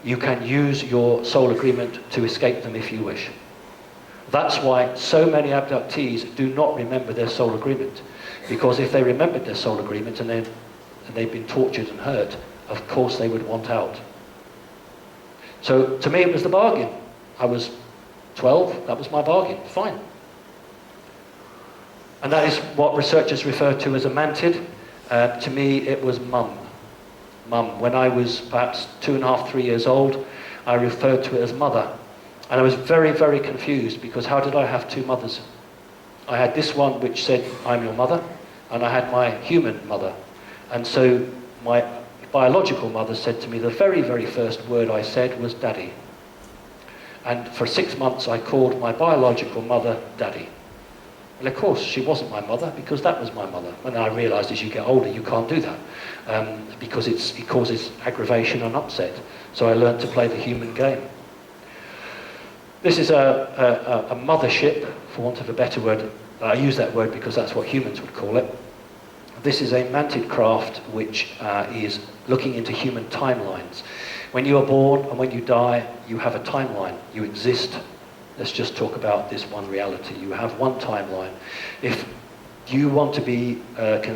you can use your soul agreement to escape them if you wish. That's why so many abductees do not remember their soul agreement. Because if they remembered their soul agreement and they've been tortured and hurt, of course they would want out. So to me it was the bargain. I was 12, that was my bargain, fine. And that is what researchers refer to as a mantid. To me, it was mum. Mum. When I was perhaps 2.5, 3 years old, I referred to it as mother. And I was very, very confused, because how did I have two mothers? I had this one which said, I'm your mother, and I had my human mother. And so my biological mother said to me, the very, very first word I said was daddy. And for 6 months I called my biological mother daddy. And of course she wasn't my mother, because that was my mother. And I realised as you get older you can't do that, because it causes aggravation and upset. So I learned to play the human game. This is a mothership, for want of a better word. I use that word because that's what humans would call it. This is a mantid craft which is looking into human timelines. When you are born and when you die, you have a timeline. You exist. Let's just talk about this one reality. You have one timeline. If you want to be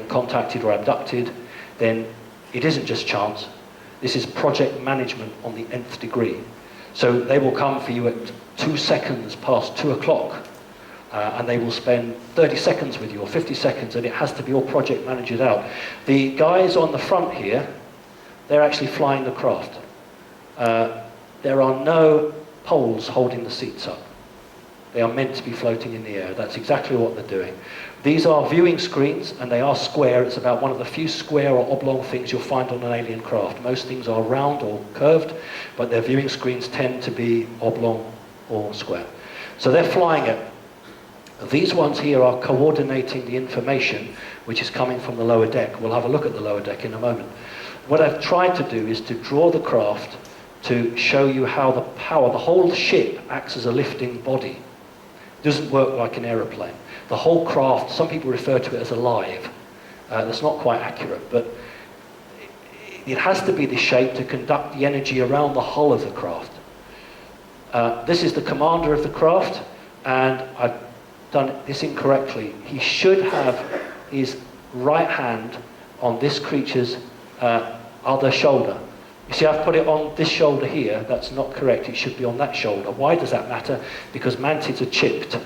contacted or abducted, then it isn't just chance. This is project management on the nth degree. So they will come for you at 2 seconds past 2 o'clock. And they will spend 30 seconds with you, or 50 seconds, and it has to be all project managed out. The guys on the front here, they're actually flying the craft. There are no poles holding the seats up. They are meant to be floating in the air. That's exactly what they're doing. These are viewing screens, and they are square. It's about one of the few square or oblong things you'll find on an alien craft. Most things are round or curved, but their viewing screens tend to be oblong or square. So they're flying it. These ones here are coordinating the information which is coming from the lower deck. We'll have a look at the lower deck in a moment. What I've tried to do is to draw the craft to show you how the power, the whole ship acts as a lifting body. It doesn't work like an aeroplane. The whole craft, some people refer to it as alive. That's not quite accurate, but it has to be this shape to conduct the energy around the hull of the craft. This is the commander of the craft, and I've done this incorrectly. He should have his right hand on this creature's other shoulder. You see, I've put it on this shoulder here. That's not correct. It should be on that shoulder. Why does that matter? Because mantids are chipped.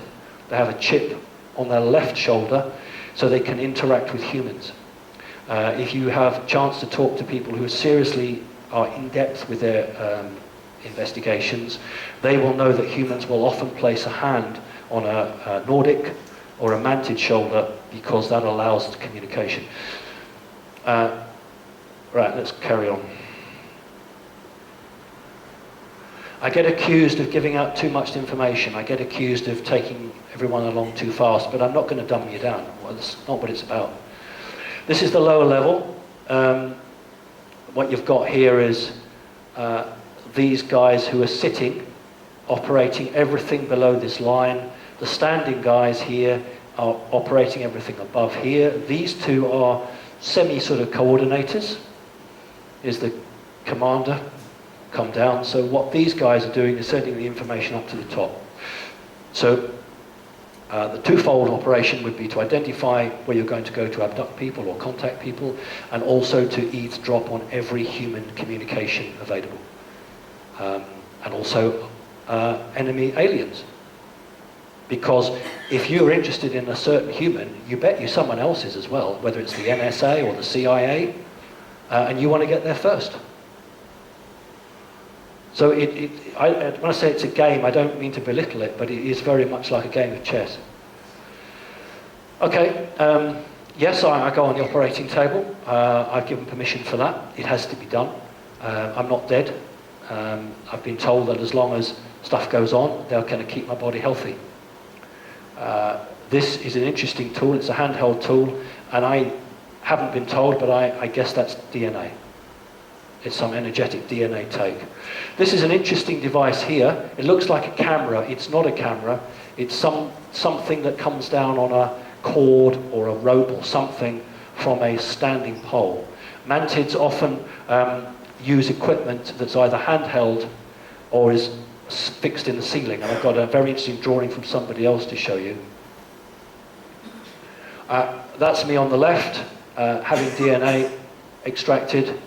They have a chip on their left shoulder so they can interact with humans. If you have a chance to talk to people who seriously are in depth with their investigations, they will know that humans will often place a hand on a Nordic or a mantid shoulder because that allows communication. Right, let's carry on. I get accused of giving out too much information. I get accused of taking everyone along too fast, but I'm not going to dumb you down. Well, that's not what it's about. This is the lower level. What you've got here is these guys who are sitting, operating everything below this line. The standing guys here are operating everything above here. These two are sort of coordinators. Is the commander come down. So what these guys are doing is sending the information up to the top. So the twofold operation would be to identify where you're going to go to abduct people or contact people, and also to eavesdrop on every human communication available. And also enemy aliens. Because if you're interested in a certain human, you bet you someone else is as well, whether it's the NSA or the CIA, and you want to get there first. So when I say it's a game, I don't mean to belittle it, but it is very much like a game of chess. Okay, yes, I go on the operating table. I've given permission for that. It has to be done. I'm not dead. I've been told that as long as stuff goes on, they're going to keep my body healthy. This is an interesting tool. It's a handheld tool, and I haven't been told, but I guess that's DNA. It's some energetic DNA take. This is an interesting device here. It looks like a camera. It's not a camera. It's something that comes down on a cord or a rope or something from a standing pole. Mantids often use equipment that's either handheld or is fixed in the ceiling. And I've got a very interesting drawing from somebody else to show you. That's me on the left, having DNA extracted.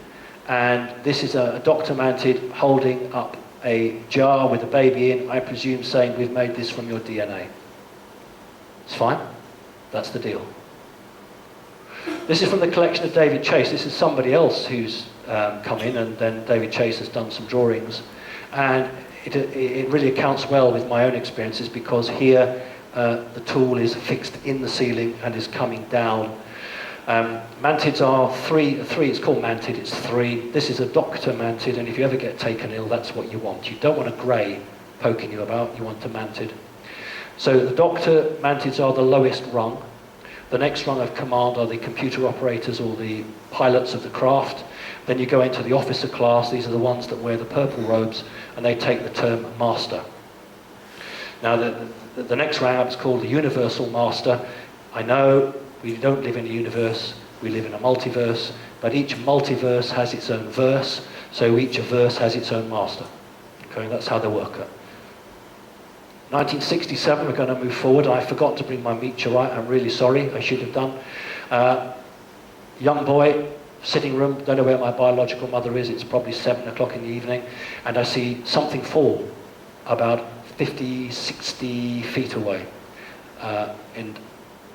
And this is a doctor mantid holding up a jar with a baby in, I presume saying, we've made this from your DNA. It's fine. That's the deal. This is from the collection of David Chase. This is somebody else who's come in, and then David Chase has done some drawings. And it really accounts well with my own experiences, because here the tool is fixed in the ceiling and is coming down. Mantids are three, it's called mantid, it's 3. This is a doctor mantid, and if you ever get taken ill, that's what you want. You don't want a grey poking you about, you want a mantid. So the doctor mantids are the lowest rung. The next rung of command are the computer operators or the pilots of the craft. Then you go into the officer class. These are the ones that wear the purple robes, and they take the term master. Now the next rank up is called the universal master. I know we don't live in a universe, we live in a multiverse, but each multiverse has its own verse, so each verse has its own master. Okay, that's how they work it. 1967, we're going to move forward. I forgot to bring my meteorite. I'm really sorry. I should have done. Young boy, sitting room. Don't know where my biological mother is. It's probably 7 o'clock in the evening. And I see something fall about 50, 60 feet away. And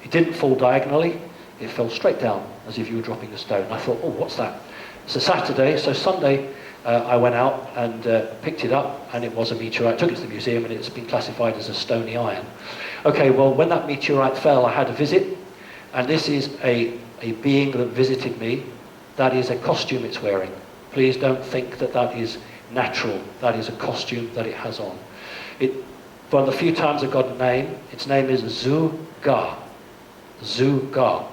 it didn't fall diagonally. It fell straight down as if you were dropping a stone. I thought, oh, what's that? It's a Saturday. So Sunday, I went out and picked it up, and it was a meteorite. Took it to the museum, and it's been classified as a stony iron. Okay, well, when that meteorite fell, I had a visit, and this is a being that visited me. That is a costume it's wearing. Please don't think that that is natural. That is a costume that it has on. One of the few times I got a name, its name is Zu-Ga. Zu-Ga.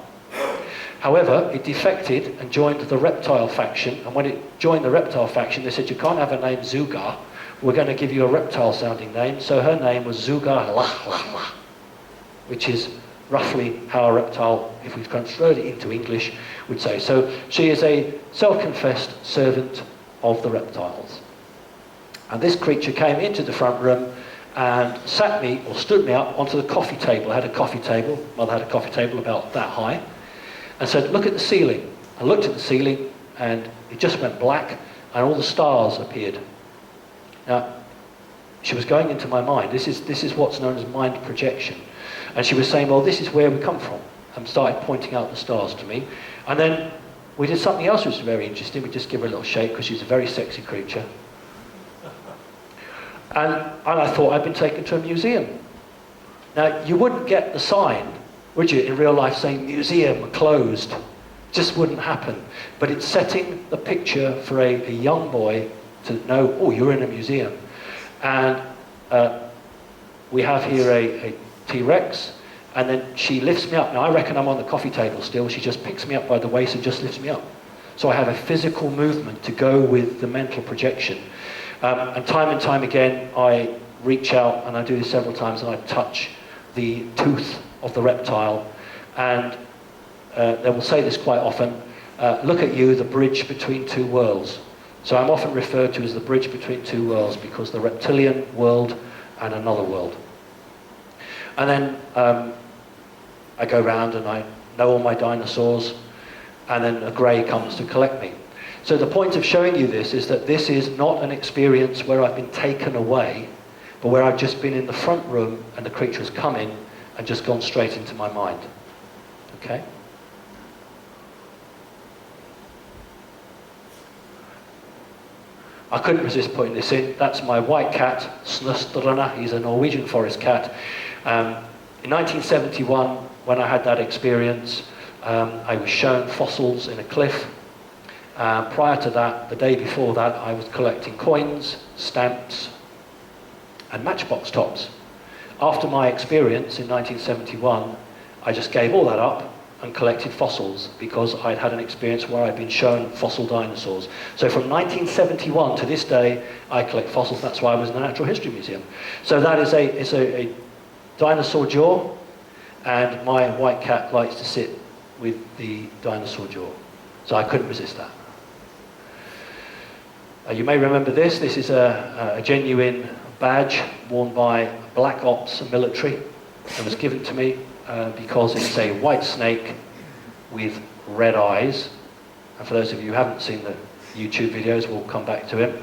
However, it defected and joined the reptile faction, and when it joined the reptile faction, they said, you can't have a name Zu-Ga, we're going to give you a reptile-sounding name. So her name was Zu-Ga La, which is roughly how a reptile, if we've transferred it into English, would say. So she is a self-confessed servant of the reptiles. And this creature came into the front room and sat me, or stood me up onto the coffee table. I had a coffee table, mother had a coffee table about that high, and said, look at the ceiling. I looked at the ceiling, and it just went black, and all the stars appeared. Now, she was going into my mind. This is what's known as mind projection. And she was saying, well, this is where we come from, and started pointing out the stars to me. And then we did something else which was very interesting. We just give her a little shake, because she's a very sexy creature. And I thought I'd been taken to a museum. Now, you wouldn't get the sign, would you, in real life, saying museum closed? Just wouldn't happen. But it's setting the picture for a young boy to know, oh, you're in a museum. And we have here a T-Rex, and then she lifts me up. Now, I reckon I'm on the coffee table still. She just picks me up by the waist and just lifts me up. So I have a physical movement to go with the mental projection. And time again, I reach out, and I do this several times, and I touch the tooth of the reptile, and they will say this quite often, look at you, the bridge between two worlds. So I'm often referred to as the bridge between two worlds, because the reptilian world and another world. And then I go round and I know all my dinosaurs, and then a grey comes to collect me. So the point of showing you this is that this is not an experience where I've been taken away, but where I've just been in the front room and the creature has come in and just gone straight into my mind. Okay? I couldn't resist putting this in. That's my white cat, Snøstrana. He's a Norwegian forest cat. In 1971, when I had that experience, I was shown fossils in a cliff. Prior to that, the day before that, I was collecting coins, stamps, and matchbox tops. After my experience in 1971, I just gave all that up and collected fossils, because I'd had an experience where I'd been shown fossil dinosaurs. So from 1971 to this day, I collect fossils. That's why I was in the Natural History Museum. So that is a dinosaur jaw, and my white cat likes to sit with the dinosaur jaw. So I couldn't resist that. You may remember this. This is a genuine badge worn by Black Ops military. It was given to me because it's a white snake with red eyes. And for those of you who haven't seen the YouTube videos, we'll come back to him.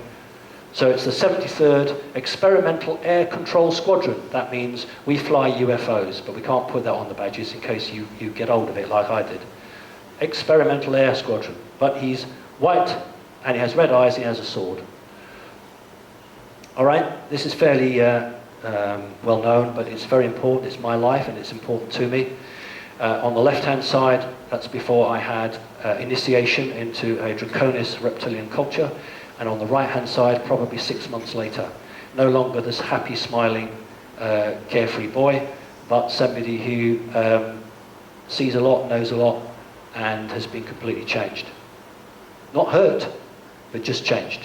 So it's the 73rd Experimental Air Control Squadron. That means we fly UFOs, but we can't put that on the badges in case you get hold of it like I did. Experimental Air Squadron. But he's white, and he has red eyes, and he has a sword. All right, this is fairly well known, but it's very important. It's my life, and it's important to me. On the left-hand side, that's before I had initiation into a draconis reptilian culture. And on the right-hand side, probably 6 months later, no longer this happy, smiling, carefree boy, but somebody who sees a lot, knows a lot, and has been completely changed. Not hurt, but just changed.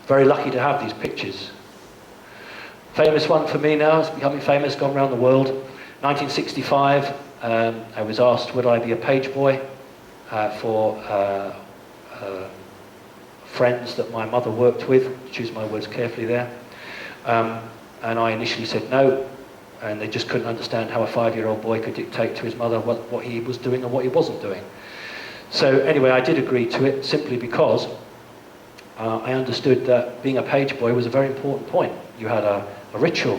Very lucky to have these pictures. Famous one for me now, it's becoming famous, gone around the world. 1965, I was asked would I be a page boy for friends that my mother worked with, choose my words carefully there. And I initially said no, and they just couldn't understand how a 5-year-old boy could dictate to his mother what he was doing and what he wasn't doing. So anyway, I did agree to it simply because I understood that being a page boy was a very important point. You had a ritual,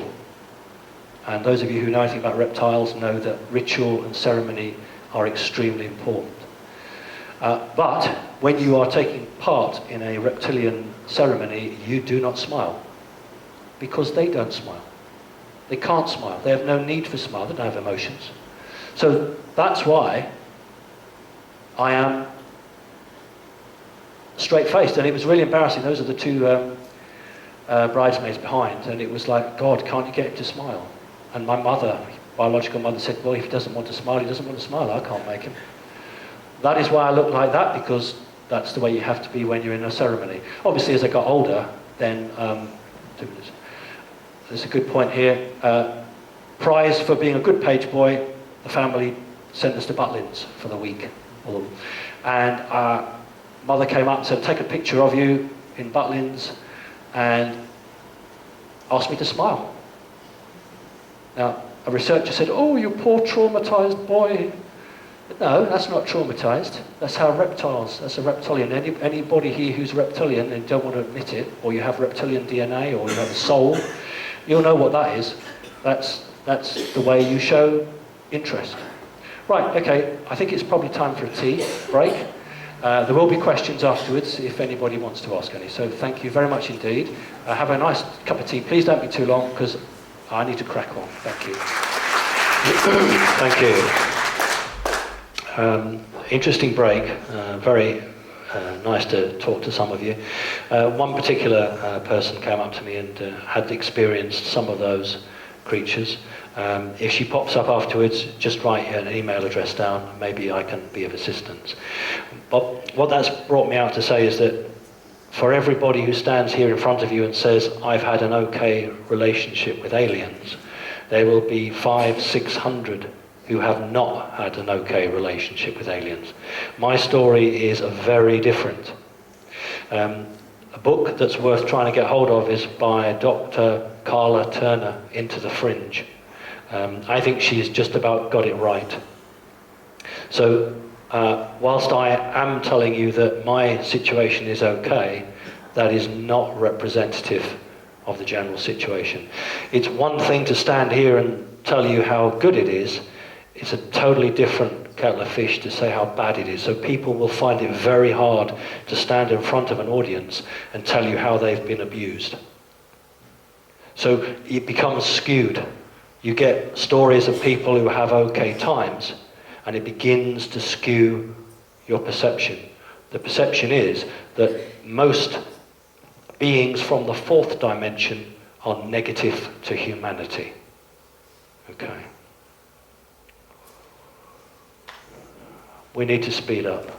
and those of you who know anything about reptiles know that ritual and ceremony are extremely important. But when you are taking part in a reptilian ceremony, you do not smile, because they don't smile. They can't smile. They have no need for smile. They don't have emotions. So that's why I am straight-faced, and it was really embarrassing. Those are the two bridesmaids behind, and it was like, God, can't you get him to smile? And my mother, biological mother, said, well, if he doesn't want to smile, he doesn't want to smile. I can't make him. That is why I look like that, because that's the way you have to be when you're in a ceremony. Obviously, as I got older, then, 2 minutes. There's a good point here. Prize for being a good page boy, the family sent us to Butlins for the week. And mother came up and said, take a picture of you in Butlins, and asked me to smile. Now, a researcher said, oh, you poor traumatized boy. No, that's not traumatized. That's how reptiles, that's a reptilian. Anybody here who's reptilian and don't want to admit it, or you have reptilian DNA, or you have a soul, you'll know what that is. That's the way you show interest. Right, okay, I think it's probably time for a tea break. There will be questions afterwards if anybody wants to ask any. So thank you very much indeed. Have a nice cup of tea. Please don't be too long, because I need to crack on. Thank you. Thank you. Interesting break. Very nice to talk to some of you. One particular person came up to me and had experienced some of those creatures. If she pops up afterwards, just write an email address down. Maybe I can be of assistance. But what that's brought me out to say is that for everybody who stands here in front of you and says, I've had an okay relationship with aliens, there will be 500-600 who have not had an okay relationship with aliens. My story is very different. A book that's worth trying to get hold of is by Dr. Carla Turner, Into the Fringe. I think she's just about got it right. So whilst I am telling you that my situation is okay, that is not representative of the general situation. It's one thing to stand here and tell you how good it is. It's a totally different kettle of fish to say how bad it is. So people will find it very hard to stand in front of an audience and tell you how they've been abused. So it becomes skewed. You get stories of people who have okay times, and it begins to skew your perception. The perception is that most beings from the fourth dimension are negative to humanity. Okay. We need to speed up.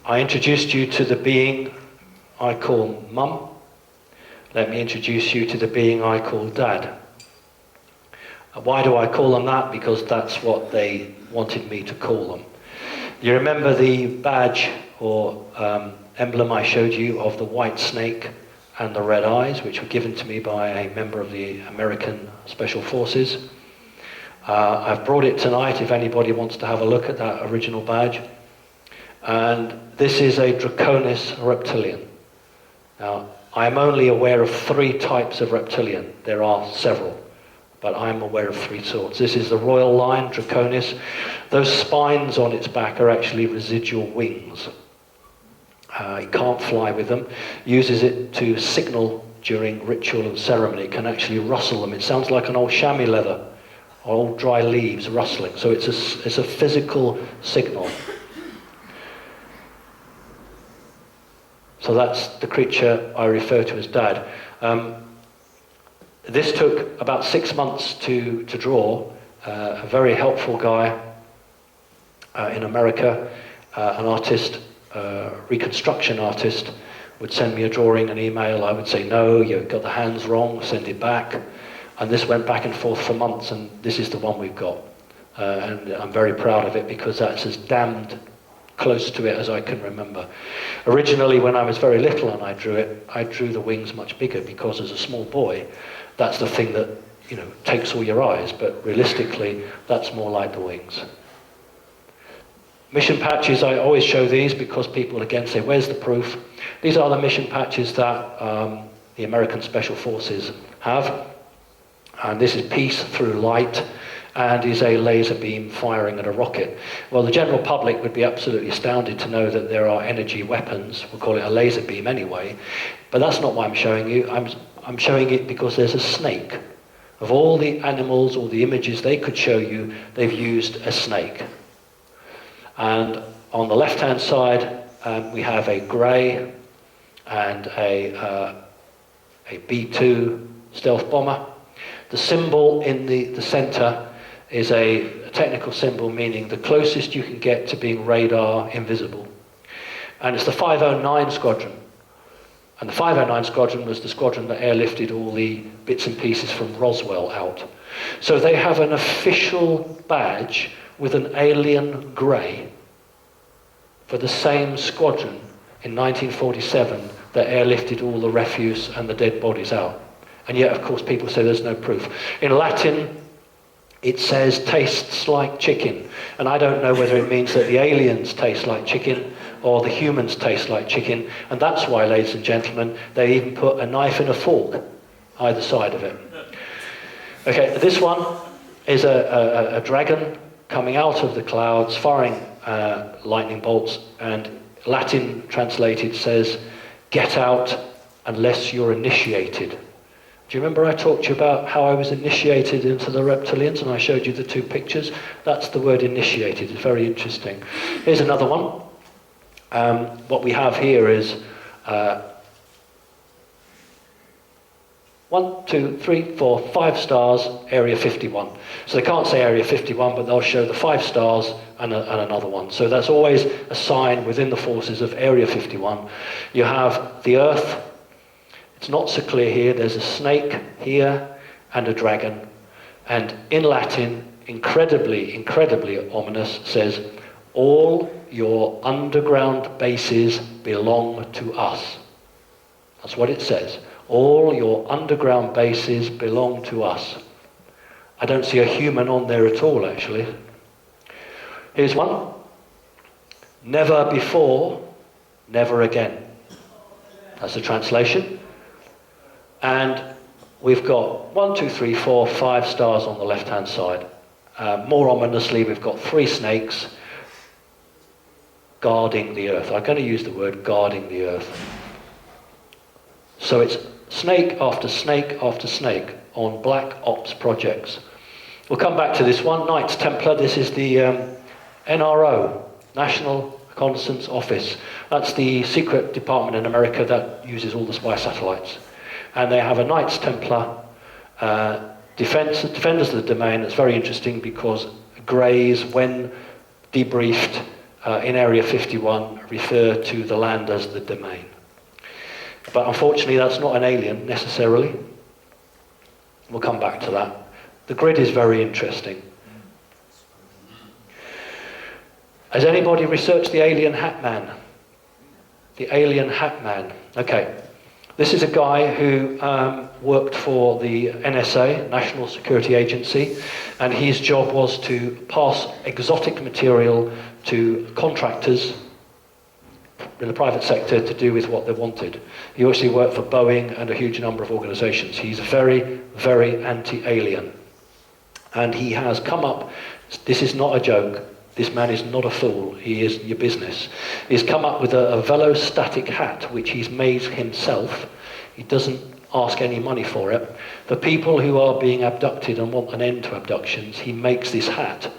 I introduced you to the being I call Mum. Let me introduce you to the being I call Dad. Why do I call them that? Because that's what they wanted me to call them. You remember the badge or emblem I showed you of the white snake and the red eyes, which were given to me by a member of the American Special Forces? I've brought it tonight if anybody wants to have a look at that original badge. And this is a draconis reptilian. Now, I'm only aware of 3 types of reptilian. There are several, but I'm aware of 3 sorts. This is the royal line, Draconis. Those spines on its back are actually residual wings. It can't fly with them. Uses it to signal during ritual and ceremony. It can actually rustle them. It sounds like an old chamois leather, or old dry leaves rustling. So it's a physical signal. So that's the creature I refer to as Dad. This took about 6 months to draw. A very helpful guy in America, an artist, reconstruction artist, would send me a drawing, an email. I would say, no, you've got the hands wrong, send it back. And this went back and forth for months, and this is the one we've got. And I'm very proud of it because that's as damned close to it as I can remember. Originally, when I was very little and I drew the wings much bigger because as a small boy, that's the thing that, takes all your eyes, but realistically, that's more like the wings. Mission patches, I always show these because people again say, where's the proof? These are the mission patches that the American Special Forces have. And this is peace through light, and is a laser beam firing at a rocket. Well, the general public would be absolutely astounded to know that there are energy weapons. We'll call it a laser beam anyway. But that's not why I'm showing you. I'm showing it because there's a snake. Of all the animals or the images they could show you, they've used a snake. And on the left-hand side, we have a grey and a B-2 stealth bomber. The symbol in the centre is a technical symbol meaning the closest you can get to being radar invisible. And it's the 509 Squadron. And the 509 Squadron was the squadron that airlifted all the bits and pieces from Roswell out. So they have an official badge with an alien grey for the same squadron in 1947 that airlifted all the refuse and the dead bodies out. And yet, of course, people say there's no proof. In Latin, it says tastes like chicken. And I don't know whether it means that the aliens taste like chicken or the humans taste like chicken. And that's why, ladies and gentlemen, they even put a knife and a fork either side of it. Okay, this one is a dragon coming out of the clouds, firing lightning bolts, and Latin translated says, "Get out unless you're initiated." Do you remember I talked to you about how I was initiated into the reptilians and I showed you the 2 pictures? That's the word initiated. It's very interesting. Here's another one. What we have here is 1, 2, 3, 4, 5 stars, Area 51. So they can't say Area 51, but they'll show the 5 stars and another one. So that's always a sign within the forces of Area 51. You have the Earth. It's not so clear here. There's a snake here and a dragon. And in Latin, incredibly, incredibly ominous, says, all your underground bases belong to us. That's what it says. All your underground bases belong to us. I don't see a human on there at all, actually. Here's one. Never before, never again. That's the translation. And we've got 1, 2, 3, 4, 5 stars on the left-hand side. More ominously, we've got 3 snakes guarding the earth. I'm going to use the word guarding the earth. So it's snake after snake after snake on black ops projects. We'll come back to this one, Knights Templar. This is the NRO, National Reconnaissance Office. That's the secret department in America that uses all the spy satellites. And they have a Knights Templar defenders of the domain. That's very interesting because Greys, when debriefed in Area 51, refer to the land as the domain. But unfortunately, that's not an alien necessarily. We'll come back to that. The grid is very interesting. Has anybody researched the alien Hat Man? The alien Hat Man. Okay. This is a guy who worked for the NSA, National Security Agency, and his job was to pass exotic material to contractors in the private sector to do with what they wanted. He actually worked for Boeing and a huge number of organizations. He's very, very anti-alien. And he has come up, this is not a joke, this man is not a fool, he is your business. He's come up with a velostatic hat, which he's made himself. He doesn't ask any money for it. The people who are being abducted and want an end to abductions, he makes this hat,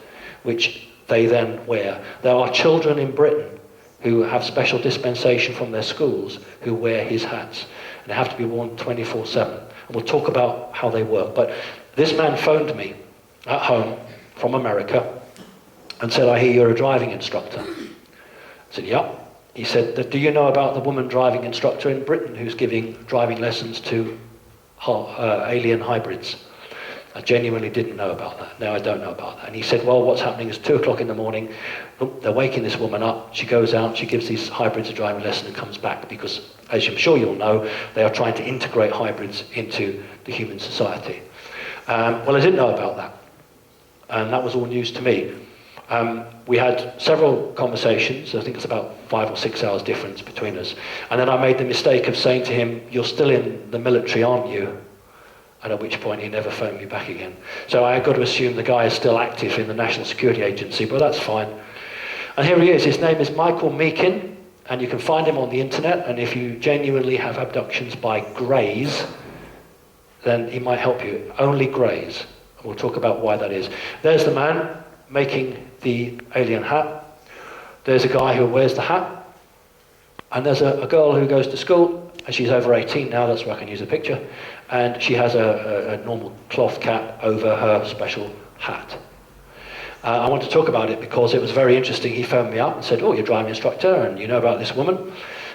which they then wear. There are children in Britain who have special dispensation from their schools who wear his hats. And they have to be worn 24/7. And we'll talk about how they work. But this man phoned me at home from America and said, I hear you're a driving instructor. I said, yeah. He said, do you know about the woman driving instructor in Britain who's giving driving lessons to alien hybrids? I genuinely didn't know about that. No, I don't know about that. And he said, well, what's happening is 2 o'clock in the morning, they're waking this woman up, she goes out, she gives these hybrids a driving lesson and comes back because, as I'm sure you'll know, they are trying to integrate hybrids into the human society. Well, I didn't know about that. And that was all news to me. We had several conversations. I think it's about 5 or 6 hours difference between us. And then I made the mistake of saying to him, you're still in the military, aren't you? And at which point he never phoned me back again. So I got to assume the guy is still active in the National Security Agency, but that's fine. And here he is. His name is Michael Meakin, and you can find him on the internet. And if you genuinely have abductions by greys, then he might help you. Only greys. We'll talk about why that is. There's the man making the alien hat. There's a guy who wears the hat. And there's a girl who goes to school, and she's over 18 now, that's where I can use a picture. And she has a normal cloth cap over her special hat. I want to talk about it because it was very interesting. He phoned me up and said, oh, you're a driving instructor, and you know about this woman.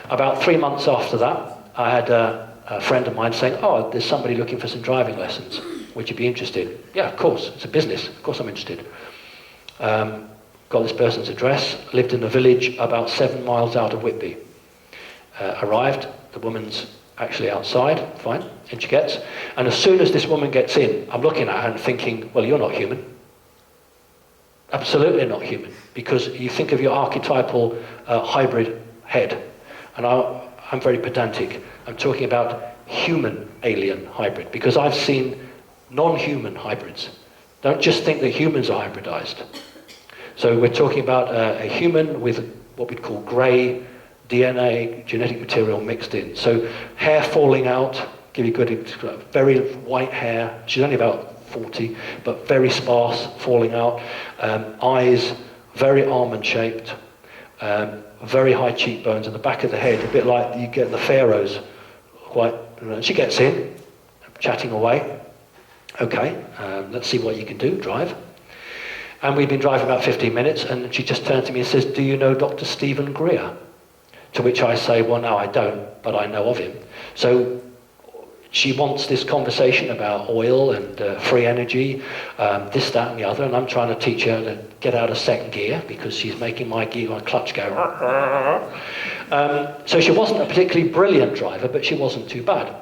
About 3 months after that, I had a friend of mine saying, oh, there's somebody looking for some driving lessons. Would you be interested? Yeah, of course, it's a business. Of course I'm interested. Got this person's address, lived in a village about 7 miles out of Whitby. Arrived, the woman's actually outside, fine, in she gets. And as soon as this woman gets in, I'm looking at her and thinking, well, you're not human. Absolutely not human. Because you think of your archetypal hybrid head. And I'm very pedantic. I'm talking about human alien hybrid. Because I've seen non-human hybrids. Don't just think that humans are hybridized. So we're talking about a human with what we'd call grey DNA, genetic material mixed in. So hair falling out, give you good, very white hair. She's only about 40, but very sparse, falling out. Eyes, very almond-shaped. Very high cheekbones, and the back of the head, a bit like you get the pharaohs. Quite. She gets in, chatting away. Okay, let's see what you can do, drive. And we've been driving about 15 minutes, and she just turned to me and says, do you know Dr. Stephen Greer? To which I say, well, no, I don't, but I know of him. So she wants this conversation about oil and free energy, this, that, and the other, and I'm trying to teach her to get out of second gear because she's making my clutch go. So she wasn't a particularly brilliant driver, but she wasn't too bad.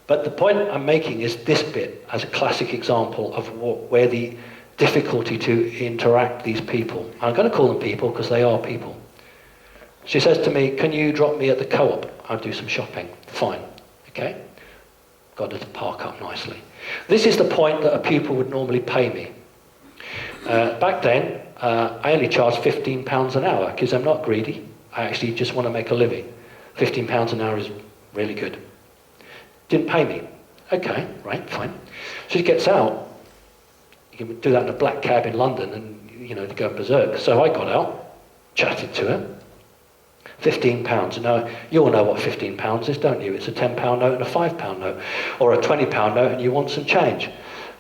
But the point I'm making is this bit as a classic example of where the difficulty to interact these people. I'm going to call them people because they are people. She says to me, can you drop me at the co-op? I'll do some shopping. Fine. Okay? Got her to park up nicely. This is the point that a pupil would normally pay me. Back then, I only charged £15 an hour because I'm not greedy. I actually just want to make a living. £15 an hour is really good. Didn't pay me. Okay, right, fine. She gets out. You can do that in a black cab in London and, you know, to go berserk. So I got out, chatted to her. £15. Now, you all know what £15 is, don't you? It's a £10 note and a £5 note. Or a £20 note and you want some change.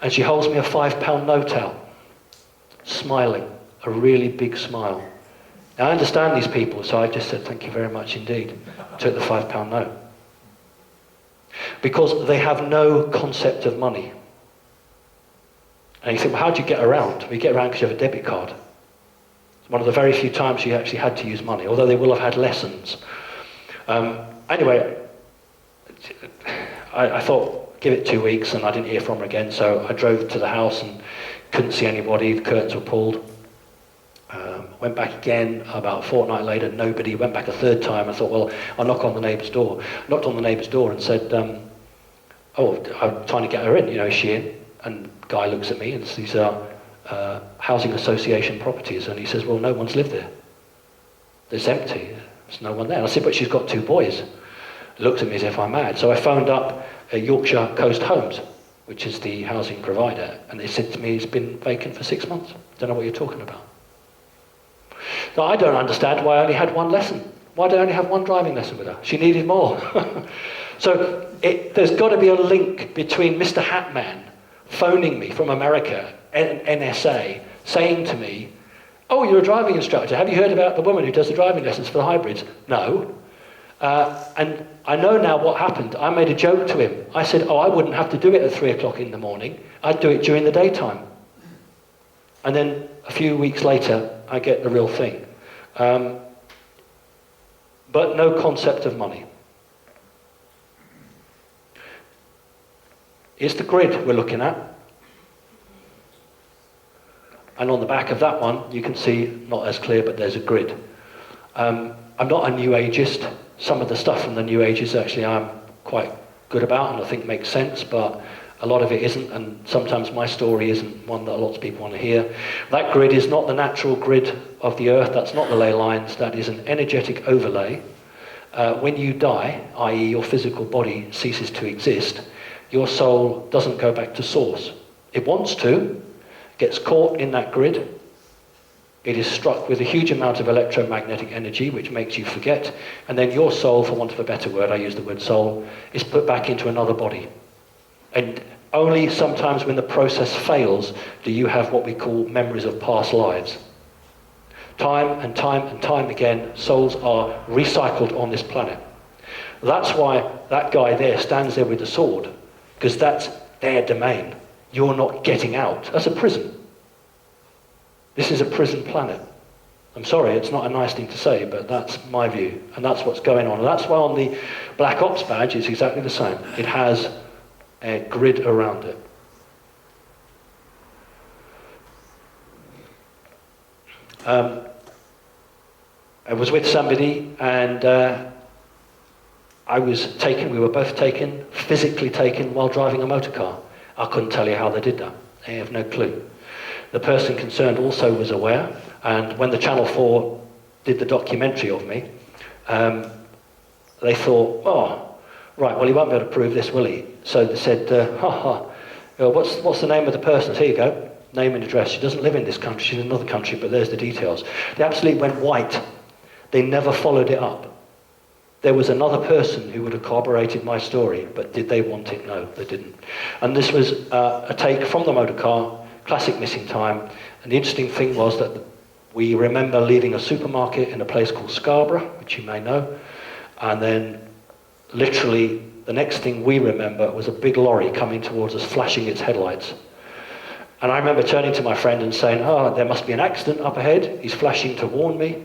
And she holds me a £5 note out. Smiling. A really big smile. Now, I understand these people, so I just said, thank you very much indeed. Took the £5 note. Because they have no concept of money. And you think, well, how do you get around? Well, you get around because you have a debit card. It's one of the very few times you actually had to use money, although they will have had lessons. Anyway, I thought, give it 2 weeks, and I didn't hear from her again, so I drove to the house and couldn't see anybody. The curtains were pulled. went back again about a fortnight later, nobody. Went back a third time. I thought, well, I'll knock on the neighbour's door. Knocked on the neighbour's door and said, oh, I'm trying to get her in, is she in? And the guy looks at me and these are housing association properties, and he says, well, no one's lived there. It's empty. There's no one there. And I said, but she's got 2 boys. He looked at me as if I'm mad. So I phoned up Yorkshire Coast Homes, which is the housing provider, and they said to me, it's been vacant for 6 months. Don't know what you're talking about. Now, I don't understand why I only had 1 lesson. Why did I only have 1 driving lesson with her? She needed more. So there's got to be a link between Mr. Hatman phoning me from America, NSA, saying to me, oh, you're a driving instructor. Have you heard about the woman who does the driving lessons for the hybrids? No. And I know now what happened. I made a joke to him. I said, oh, I wouldn't have to do it at 3 o'clock in the morning. I'd do it during the daytime. And then a few weeks later, I get the real thing. But no concept of money. Here's the grid we're looking at. And on the back of that one, you can see, not as clear, but there's a grid. I'm not a New Ageist. Some of the stuff from the New Ages actually I'm quite good about and I think makes sense, but a lot of it isn't, and sometimes my story isn't one that lots of people want to hear. That grid is not the natural grid of the Earth. That's not the ley lines. That is an energetic overlay. When you die, i.e. your physical body ceases to exist, your soul doesn't go back to source. It wants to, gets caught in that grid. It is struck with a huge amount of electromagnetic energy, which makes you forget, and then your soul, for want of a better word, I use the word soul, is put back into another body. And only sometimes when the process fails do you have what we call memories of past lives. Time and time and time again, souls are recycled on this planet. That's why that guy there stands there with the sword, because that's their domain. You're not getting out. That's a prison. This is a prison planet. I'm sorry, it's not a nice thing to say, but that's my view, and that's what's going on. And that's why on the Black Ops badge it's exactly the same. It has a grid around it. I was with somebody, and we were both taken, physically taken, while driving a motor car. I couldn't tell you how they did that. I have no clue. The person concerned also was aware, and when the Channel 4 did the documentary of me, they thought, oh, right, well, he won't be able to prove this, will he? So they said, what's the name of the person? Here you go, name and address. She doesn't live in this country, she's in another country, but there's the details. They absolutely went white. They never followed it up. There was another person who would have corroborated my story, but did they want it? No, they didn't. And this was a take from the motor car, classic missing time. And the interesting thing was that we remember leaving a supermarket in a place called Scarborough, which you may know, and then literally the next thing we remember was a big lorry coming towards us, flashing its headlights. And I remember turning to my friend and saying, oh, there must be an accident up ahead. He's flashing to warn me,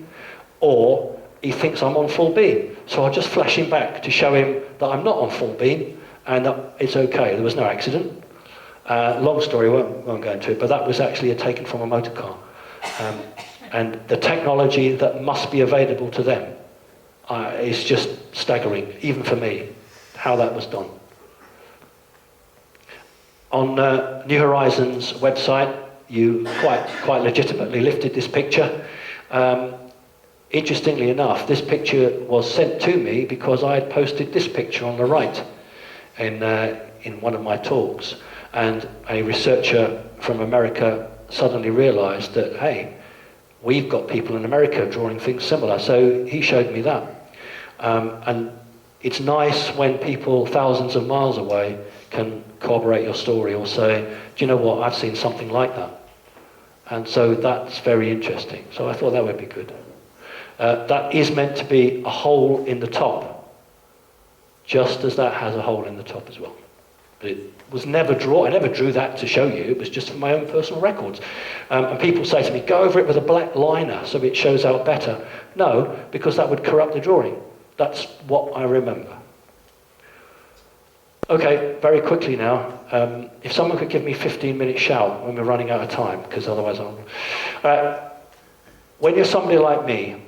or he thinks I'm on full beam. So I'll just flash him back to show him that I'm not on full beam and that it's okay. There was no accident. Long story, won't go into it, but that was actually taken from a motor car. And the technology that must be available to them is just staggering, even for me, how that was done. On New Horizons website, you quite legitimately lifted this picture. Interestingly enough, this picture was sent to me because I had posted this picture on the right in one of my talks. And a researcher from America suddenly realized that, hey, we've got people in America drawing things similar. So he showed me that. And it's nice when people thousands of miles away can corroborate your story or say, do you know what, I've seen something like that. And so that's very interesting. So I thought that would be good. That is meant to be a hole in the top, just as that has a hole in the top as well. But it was never drawn. I never drew that to show you. It was just for my own personal records. And people say to me, go over it with a black liner so it shows out better. No, because that would corrupt the drawing. That's what I remember. Okay, very quickly now. If someone could give me 15-minute shout when we're running out of time, because otherwise I'll... When you're somebody like me,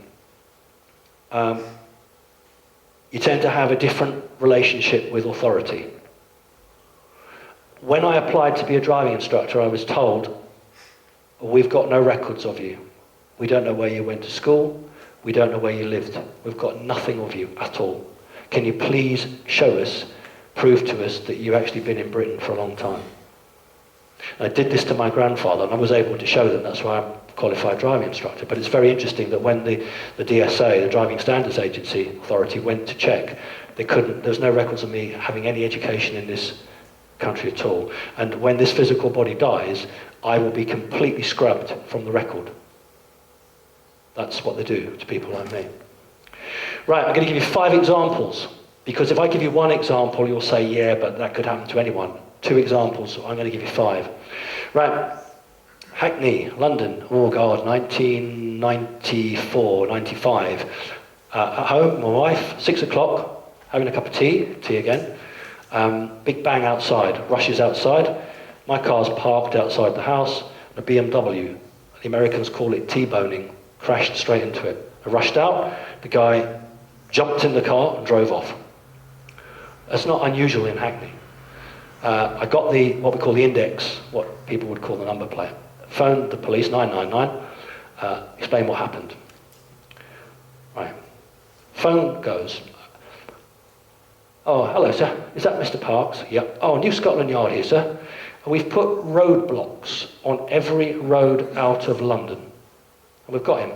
you tend to have a different relationship with authority. When I applied to be a driving instructor, I was told, we've got no records of you. We don't know where you went to school. We don't know where you lived. We've got nothing of you at all. Can you please show us, prove to us that you've actually been in Britain for a long time? I did this to my grandfather, and I was able to show them. That's why I'm a qualified driving instructor. But it's very interesting that when the DSA, the Driving Standards Agency Authority, went to check, there's no records of me having any education in this country at all. And when this physical body dies, I will be completely scrubbed from the record. That's what they do to people like me. Right, I'm going to give you 5 examples, because if I give you one example, you'll say, yeah, but that could happen to anyone. 2 examples, so I'm going to give you 5. Right, Hackney, London, oh God, 1994, 95. At home, my wife, 6 o'clock, having a cup of tea again. Big bang outside, rushes outside. My car's parked outside the house, a BMW. The Americans call it T-boning, crashed straight into it. I rushed out, the guy jumped in the car and drove off. That's not unusual in Hackney. I got what we call the index, what people would call the number plate. Phoned the police, 999, explained what happened. Right. Phone goes. Oh, hello, sir. Is that Mr. Parks? Yep. Oh, New Scotland Yard here, sir. And we've put roadblocks on every road out of London. And we've got him.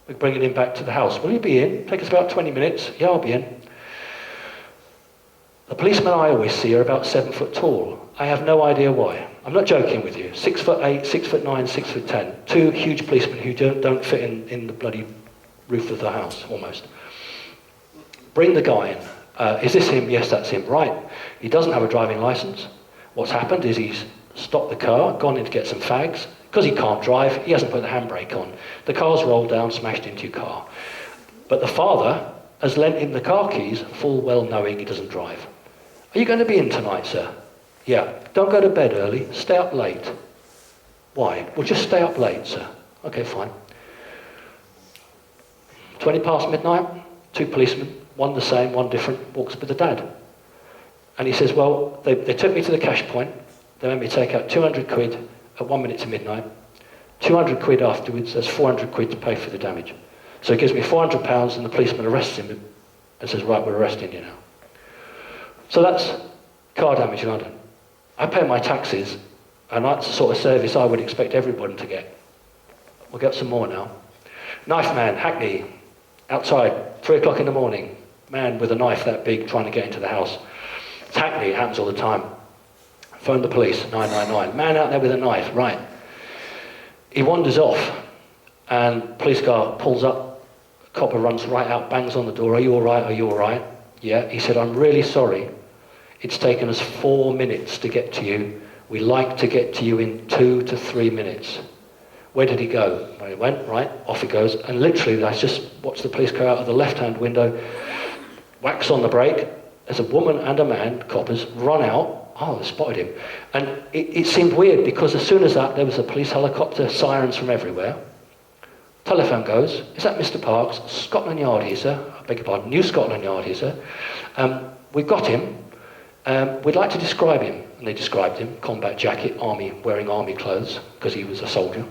We're bringing him back to the house. Will you be in? Take us about 20 minutes. Yeah, I'll be in. The policemen I always see are about 7 foot tall. I have no idea why. I'm not joking with you. 6'8", 6'9", 6'10". 2 huge policemen who don't fit in the bloody roof of the house, almost. Bring the guy in. Is this him? Yes, that's him. Right. He doesn't have a driving license. What's happened is he's stopped the car, gone in to get some fags. Because he can't drive, he hasn't put the handbrake on. The car's rolled down, smashed into your car. But the father has lent him the car keys, full well knowing he doesn't drive. Are you going to be in tonight, sir? Yeah. Don't go to bed early. Stay up late. Why? Well, just stay up late, sir. Okay, fine. 20 past midnight, 2 policemen, one the same, one different, walks with the dad. And he says, well, they took me to the cash point. They made me take out 200 quid at 1 minute to midnight. 200 quid afterwards, there's 400 quid to pay for the damage. So he gives me £400 and the policeman arrests him and says, right, we're arresting you now. So that's car damage in London. I pay my taxes, and that's the sort of service I would expect everybody to get. We'll get some more now. Knife man, Hackney, outside, 3 o'clock in the morning. Man with a knife that big trying to get into the house. It's Hackney, it happens all the time. Phone the police, 999. Man out there with a knife, right. He wanders off, and police car pulls up, copper runs right out, bangs on the door. Are you all right? Are you all right? Yeah. He said, I'm really sorry. It's taken us 4 minutes to get to you. We like to get to you in 2 to 3 minutes. Where did he go? Well, he went, right, off he goes. And literally, I just watched the police car out of the left-hand window, whacks on the brake. There's a woman and a man, coppers, run out. Oh, they spotted him. And it seemed weird, because as soon as that, there was a police helicopter, sirens from everywhere. Telephone goes, is that Mr. Parks? Scotland Yard here, sir. I beg your pardon, New Scotland Yard here, sir. We've got him. We'd like to describe him. And they described him, combat jacket, army, wearing army clothes, because he was a soldier.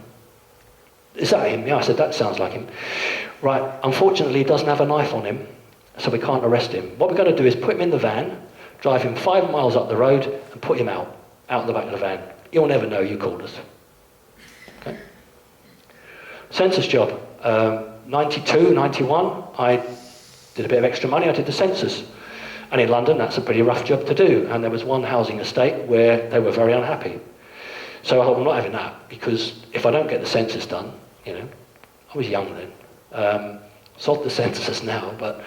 Is that him? Yeah, I said, that sounds like him. Right, unfortunately, he doesn't have a knife on him, so we can't arrest him. What we're going to do is put him in the van, drive him 5 miles up the road, and put him out the back of the van. You'll never know you called us. Okay? Census job. 92, 91, I did a bit of extra money, I did the census. And in London, that's a pretty rough job to do. And there was one housing estate where they were very unhappy. So I thought, I'm not having that, because if I don't get the census done, I was young then. Sod the census now, but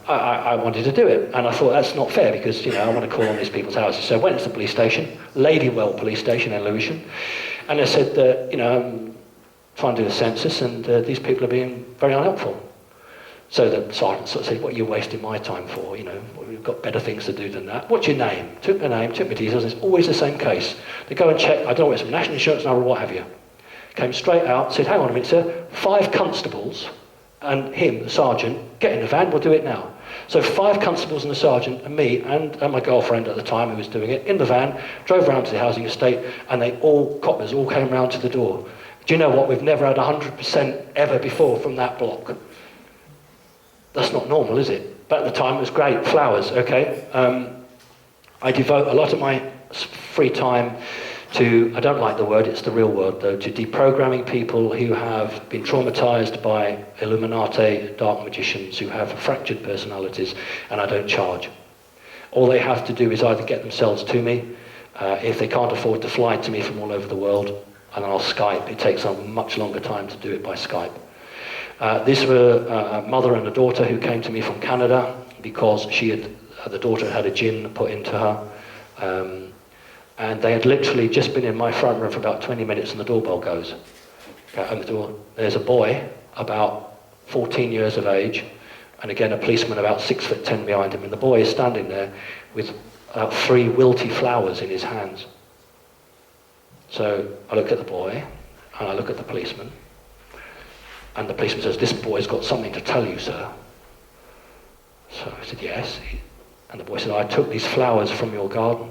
I wanted to do it. And I thought, that's not fair, because, I want to call on these people's houses. So I went to the police station, Ladywell police station in Lewisham, and they said that, I'm trying to do the census, and these people are being very unhelpful. So the sergeant sort of said, what are you wasting my time for? We've got better things to do than that. What's your name? Took my name, took my details. It's always the same case. They go and check, I don't know, it's some national insurance number or what have you. came straight out, said, hang on a minute, sir, 5 constables and him, the sergeant, get in the van, we'll do it now. So 5 constables and the sergeant and me and my girlfriend at the time who was doing it, in the van, drove round to the housing estate, and coppers all came round to the door. Do you know what? We've never had 100% ever before from that block. That's not normal, is it? But at the time it was great. Flowers, okay? I devote a lot of my free time to, I don't like the word, it's the real word though, to deprogramming people who have been traumatized by Illuminati, dark magicians who have fractured personalities, and I don't charge. All they have to do is either get themselves to me, if they can't afford to fly to me from all over the world, and then I'll Skype. It takes a much longer time to do it by Skype. These were a mother and a daughter who came to me from Canada because the daughter had a djinn put into her. And they had literally just been in my front room for about 20 minutes and the doorbell goes. Open the door. There's a boy about 14 years of age, and again a policeman about 6'10" behind him, and the boy is standing there with 3 wilty flowers in his hands. So I look at the boy, and I look at the policeman, and the policeman says, this boy's got something to tell you, sir. So I said, yes. And the boy said, I took these flowers from your garden.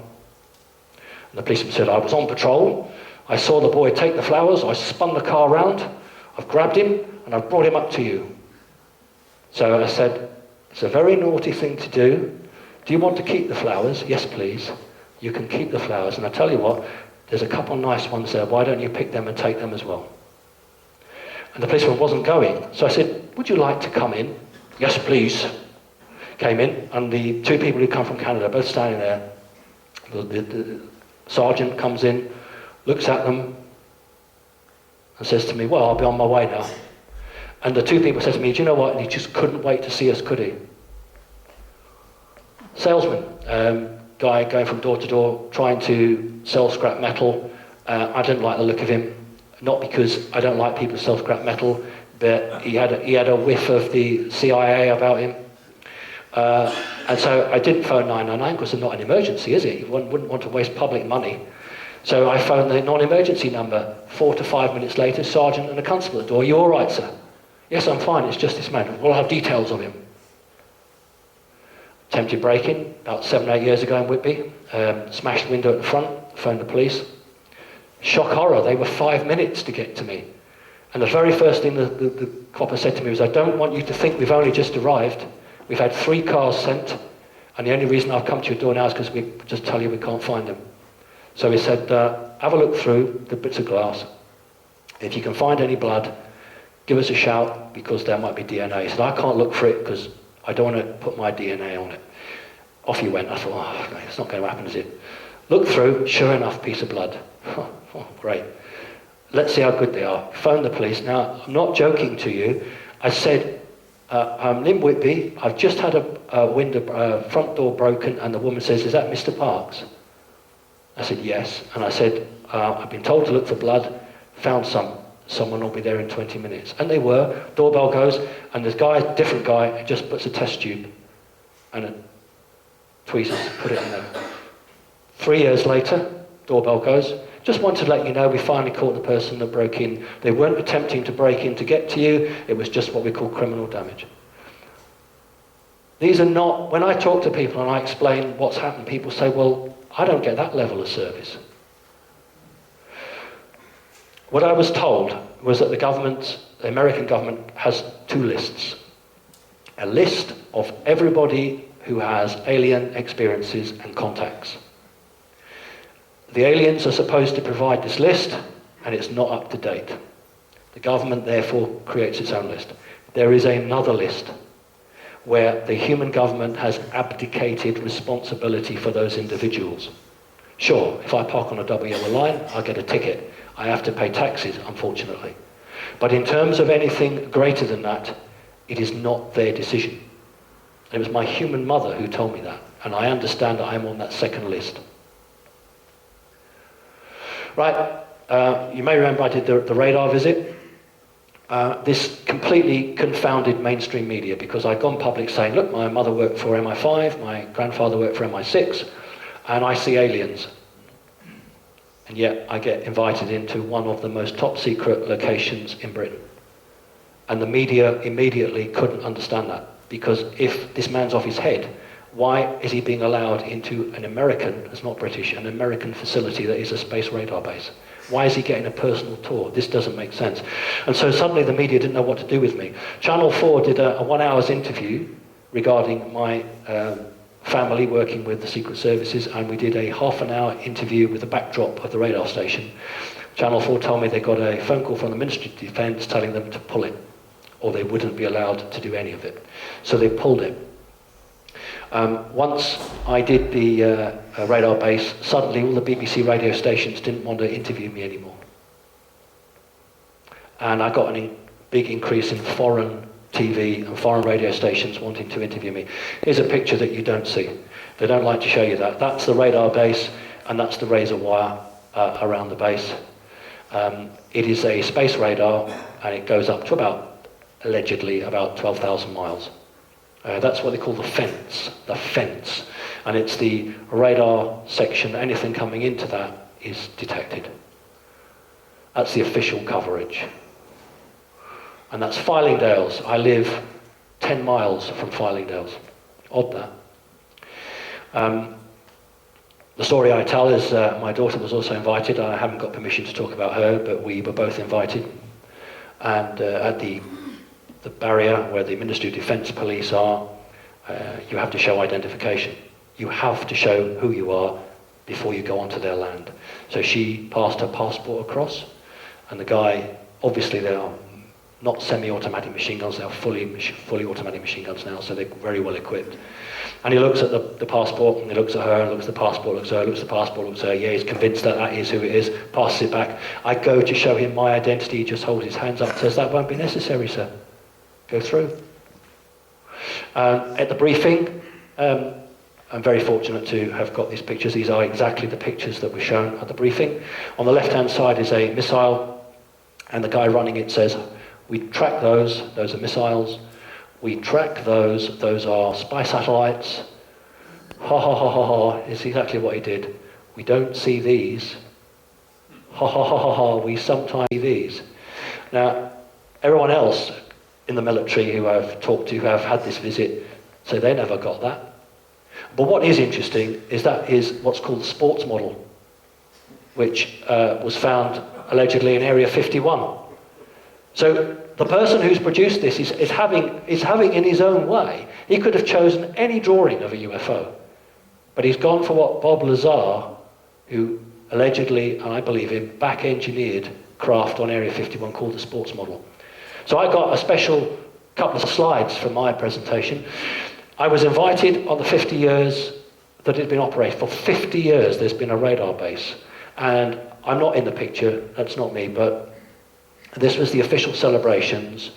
And the policeman said, I was on patrol, I saw the boy take the flowers, I spun the car round, I've grabbed him, and I've brought him up to you. So I said, it's a very naughty thing to do. Do you want to keep the flowers? Yes, please. You can keep the flowers. And I tell you what, there's a couple nice ones there, why don't you pick them and take them as well? And the policeman wasn't going. So I said, would you like to come in? Yes, please. Came in, and the 2 people who come from Canada, both standing there. The sergeant comes in, looks at them, and says to me, well, I'll be on my way now. And the 2 people said to me, do you know what? And he just couldn't wait to see us, could he? Salesman, guy going from door to door, trying to sell scrap metal. I didn't like the look of him, not because I don't like people who sell scrap metal, but he had a whiff of the CIA about him. And so I didn't phone 999 because it's not an emergency, is it? You wouldn't want to waste public money. So I phoned the non-emergency number. 4 to 5 minutes later, sergeant and a constable at the door. You all right, sir? Yes, I'm fine. It's just this man. We'll have details of him. Attempted break-in about 7 or 8 years ago in Whitby. Smashed the window at the front. Phoned the police. Shock horror. They were 5 minutes to get to me. And the very first thing the copper said to me was, I don't want you to think we've only just arrived. We've had 3 cars sent, and the only reason I've come to your door now is because we just tell you we can't find them. So he said, have a look through the bits of glass. If you can find any blood, give us a shout, because there might be DNA. He said, I can't look for it because I don't want to put my DNA on it. Off he went. I thought, oh, it's not going to happen, is it? Look through, sure enough, piece of blood. Oh, great. Let's see how good they are. Phone the police. Now, I'm not joking to you. I said, I'm in Whitby, I've just had a front door broken, and the woman says, is that Mr. Parks? I said, yes. And I said, I've been told to look for blood, found some. Someone will be there in 20 minutes. And they were. Doorbell goes, and this guy, different guy, just puts a test tube and a tweezers, put it in there. 3 years later, doorbell goes, just wanted to let you know we finally caught the person that broke in. They weren't attempting to break in to get to you, it was just what we call criminal damage. These are not, when I talk to people and I explain what's happened, people say, well, I don't get that level of service. What I was told was that the American government has 2 lists. A list of everybody who has alien experiences and contacts. The aliens are supposed to provide this list, and it's not up to date. The government, therefore, creates its own list. There is another list where the human government has abdicated responsibility for those individuals. Sure, if I park on a double yellow line, I'll get a ticket. I have to pay taxes, unfortunately. But in terms of anything greater than that, it is not their decision. It was my human mother who told me that, and I understand that I'm on that second list. Right, you may remember I did the radar visit. This completely confounded mainstream media, because I'd gone public saying, look, my mother worked for MI5, my grandfather worked for MI6, and I see aliens. And yet I get invited into one of the most top secret locations in Britain. And the media immediately couldn't understand that, because if this man's off his head, why is he being allowed into an American, it's not British, an American facility that is a space radar base? Why is he getting a personal tour? This doesn't make sense. And so suddenly the media didn't know what to do with me. Channel 4 did a 1 hour's interview regarding my family working with the Secret Services, and we did a half an hour interview with the backdrop of the radar station. Channel 4 told me they got a phone call from the Ministry of Defence telling them to pull it, or they wouldn't be allowed to do any of it. So they pulled it. Once I did the radar base, suddenly all the BBC radio stations didn't want to interview me anymore. And I got a big increase in foreign TV and foreign radio stations wanting to interview me. Here's a picture that you don't see. They don't like to show you that. That's the radar base, and that's the razor wire around the base. It is a space radar, and it goes up to allegedly about 12,000 miles. That's what they call the fence. And it's the radar section, anything coming into that is detected. That's the official coverage. And that's Fylingdales. I live 10 miles from Fylingdales. Odd that. The story I tell is my daughter was also invited. I haven't got permission to talk about her, but we were both invited. And at the barrier where the Ministry of Defence police are, you have to show identification. You have to show who you are before you go onto their land. So she passed her passport across, and the guy, obviously they are not semi-automatic machine guns, they are fully automatic machine guns now, so they're very well equipped. And he looks at the passport, and he looks at her, looks at the passport, looks at her, looks at the passport, looks at her, yeah, he's convinced that that is who it is, passes it back. I go to show him my identity, he just holds his hands up and says, that won't be necessary, sir. Go through. At the briefing, I'm very fortunate to have got these pictures. These are exactly the pictures that were shown at the briefing. On the left-hand side is a missile, and the guy running it says, we track those are missiles. We track those are spy satellites. Ha ha ha ha ha, is exactly what he did. We don't see these. Ha ha ha ha ha, we sometimes see these. Now, everyone else in the military who I've talked to who have had this visit, so they never got that. But what is interesting is that is what's called the sports model, which was found allegedly in Area 51. So the person who's produced this is having in his own way, he could have chosen any drawing of a UFO, but he's gone for what Bob Lazar, who allegedly, and I believe him, back-engineered craft on Area 51 called the sports model. So I got a special couple of slides for my presentation. I was invited on the 50 years that it had been operated. For 50 years there's been a radar base. And I'm not in the picture, that's not me, but this was the official celebrations,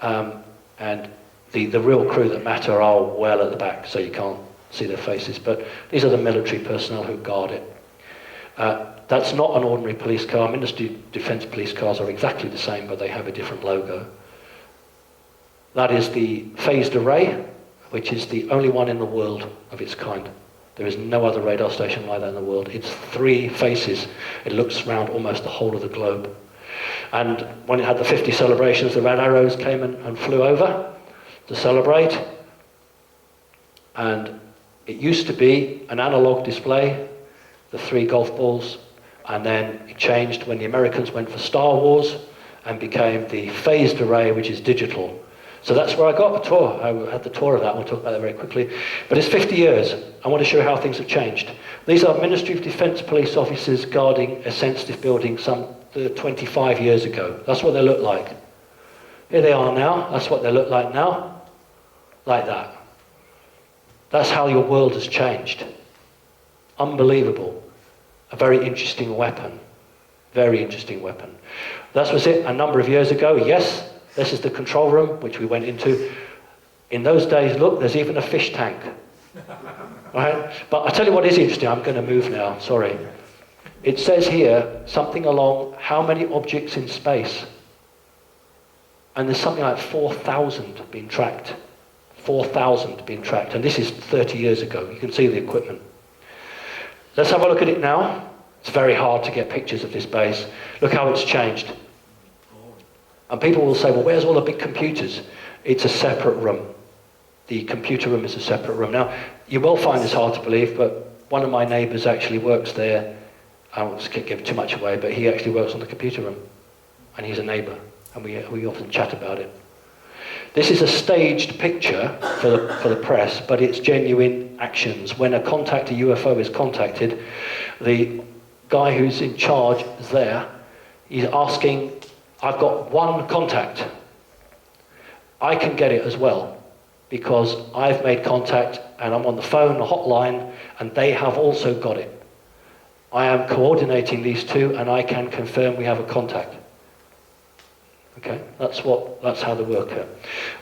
and the real crew that matter are well at the back, so you can't see their faces. But these are the military personnel who guard it. That's not an ordinary police car. Ministry of Defence police cars are exactly the same, but they have a different logo. That is the phased array, which is the only one in the world of its kind. There is no other radar station like that in the world. It's 3 faces. It looks around almost the whole of the globe. And when it had the 50 celebrations, the red arrows came and flew over to celebrate. And it used to be an analog display, the 3 golf balls, and then it changed when the Americans went for Star Wars and became the phased array, which is digital. So that's where I got a tour. I had the tour of that. We'll talk about that very quickly. But it's 50 years. I want to show how things have changed. These are Ministry of Defence police officers guarding a sensitive building some 25 years ago. That's what they look like. Here they are now. That's what they look like now. Like that. That's how your world has changed. Unbelievable. A very interesting weapon. Very interesting weapon. That was it a number of years ago. Yes, this is the control room, which we went into. In those days, look, there's even a fish tank. Right? But I'll tell you what is interesting. I'm going to move now, sorry. It says here something along how many objects in space. And there's something like 4,000 being tracked. 4,000 being tracked. And this is 30 years ago. You can see the equipment. Let's have a look at it now. It's very hard to get pictures of this base. Look how it's changed. And people will say, well, where's all the big computers? It's a separate room. The computer room is a separate room. Now, you will find this hard to believe, but one of my neighbours actually works there. I won't give too much away, but he actually works on the computer room. And he's a neighbour, and we often chat about it. This is a staged picture for the press, but it's genuine actions. When a UFO is contacted, the guy who's in charge is there. He's asking, I've got one contact. I can get it as well, because I've made contact and I'm on the phone, the hotline, and they have also got it. I am coordinating these two, and I can confirm we have a contact. Okay, that's how they work out.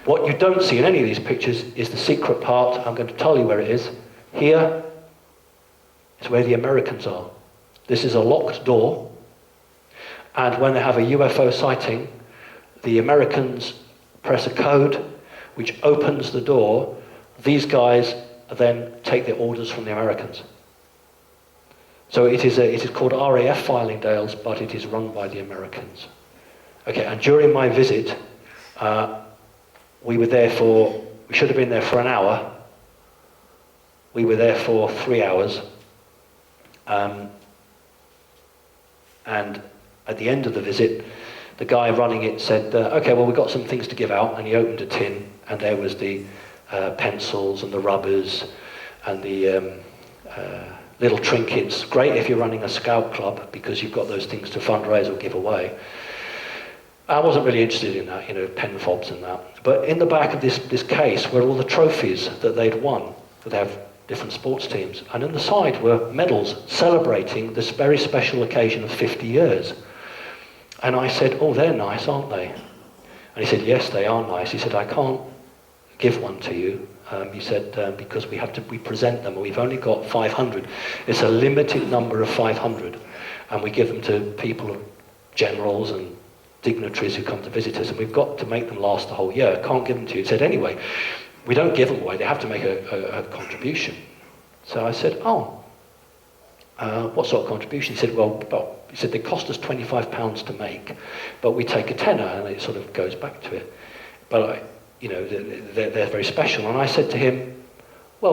What you don't see in any of these pictures is the secret part. I'm going to tell you where it is. Here is where the Americans are. This is a locked door, and when they have a UFO sighting, the Americans press a code which opens the door. These guys then take the orders from the Americans. So it is called RAF Filingdales, but it is run by the Americans. Okay, and during my visit, we should have been there for an hour. We were there for 3 hours. And at the end of the visit, the guy running it said, okay, well, we've got some things to give out. And he opened a tin, and there was the pencils and the rubbers and the little trinkets. Great if you're running a scout club, because you've got those things to fundraise or give away. I wasn't really interested in that, pen fobs and that. But in the back of this case were all the trophies that they'd won. They have different sports teams. And on the side were medals celebrating this very special occasion of 50 years. And I said, oh, they're nice, aren't they? And he said, yes, they are nice. He said, I can't give one to you. He said, because we present them, and we've only got 500. It's a limited number of 500. And we give them to people, generals and dignitaries who come to visit us, and we've got to make them last the whole year. Can't give them to you. He said, anyway, we don't give them away. They have to make a contribution. So I said, what sort of contribution? He said, he said, they cost us £25 to make, but we take a tenner, and it sort of goes back to it. But, they're very special. And I said to him, I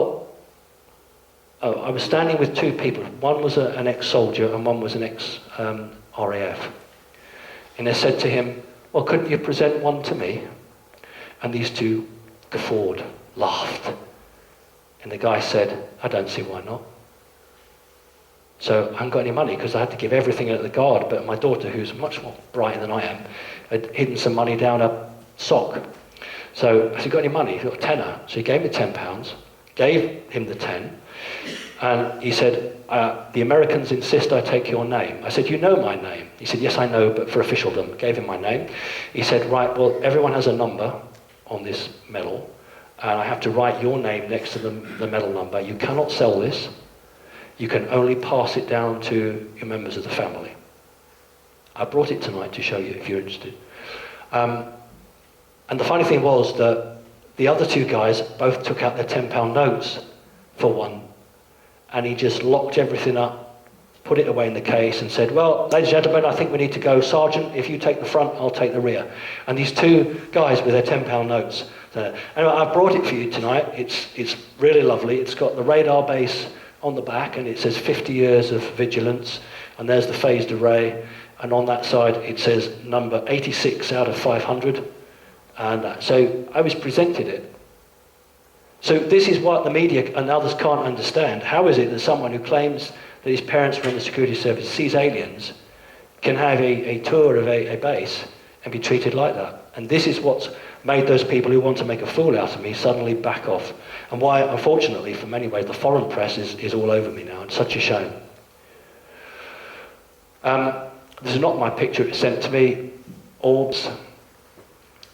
was standing with two people. One was an ex-soldier, and one was an ex-RAF. And I said to him, well, couldn't you present one to me? And these two guffawed, laughed. And the guy said, I don't see why not. So I haven't got any money, because I had to give everything at the guard, but my daughter, who's much more bright than I am, had hidden some money down a sock. So I said, got any money? He got a tenner. So he gave me £10, gave him the 10, and he said, the Americans insist I take your name. I said, you know my name? He said, yes, I know, but for officialdom. Gave him my name. He said, right, well, everyone has a number on this medal, and I have to write your name next to the medal number. You cannot sell this. You can only pass it down to your members of the family. I brought it tonight to show you if you're interested. And the funny thing was that the other two guys both took out their £10 notes for one, and he just locked everything up, put it away in the case, and said, well, ladies and gentlemen, I think we need to go. Sergeant, if you take the front, I'll take the rear. And these two guys with their £10 notes. Anyway, I've brought it for you tonight. It's really lovely. It's got the radar base on the back, and it says 50 years of vigilance, and there's the phased array, and on that side it says number 86 out of 500. And so I was presented it. So this is what the media and others can't understand. How is it that someone who claims that his parents were in the security service, sees aliens, can have a tour of a base and be treated like that? And this is what's made those people who want to make a fool out of me suddenly back off. And why, unfortunately, for many ways, the foreign press is all over me now. It's such a shame. This is not my picture. It's sent to me. Orbs.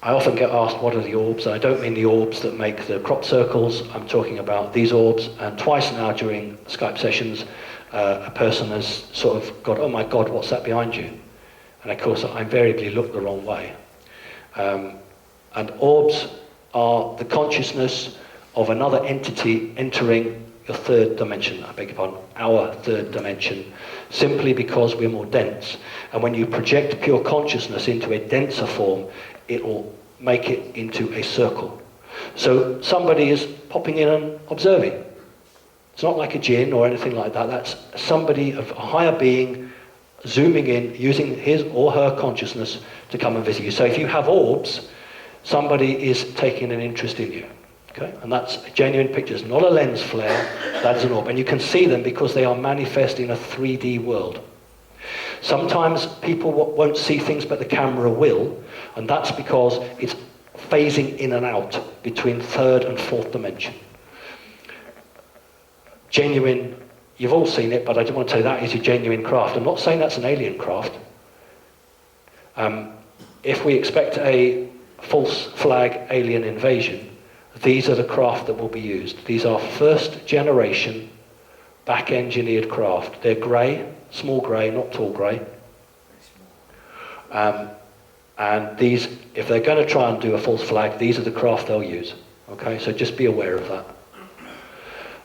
I often get asked, what are the orbs? And I don't mean the orbs that make the crop circles. I'm talking about these orbs. And twice now during Skype sessions, a person has sort of got, oh my God, what's that behind you? And of course, I invariably look the wrong way. And orbs are the consciousness of another entity entering your third dimension, I beg your pardon, our third dimension, simply because we're more dense. And when you project pure consciousness into a denser form, it will make it into a circle. So somebody is popping in and observing. It's not like a jinn or anything like that. That's somebody of a higher being zooming in, using his or her consciousness to come and visit you. So if you have orbs, somebody is taking an interest in you. Okay? And that's a genuine picture. It's not a lens flare, that is an orb. And you can see them because they are manifest in a 3D world. Sometimes people won't see things, but the camera will, and that's because it's phasing in and out between third and fourth dimension. Genuine, you've all seen it, but I just want to tell you that is a genuine craft. I'm not saying that's an alien craft. If we expect a false flag alien invasion, these are the craft that will be used. These are first generation back engineered craft. They're grey, small grey, not tall grey. And these, if they're going to try and do a false flag, these are the craft they'll use. Okay, so just be aware of that.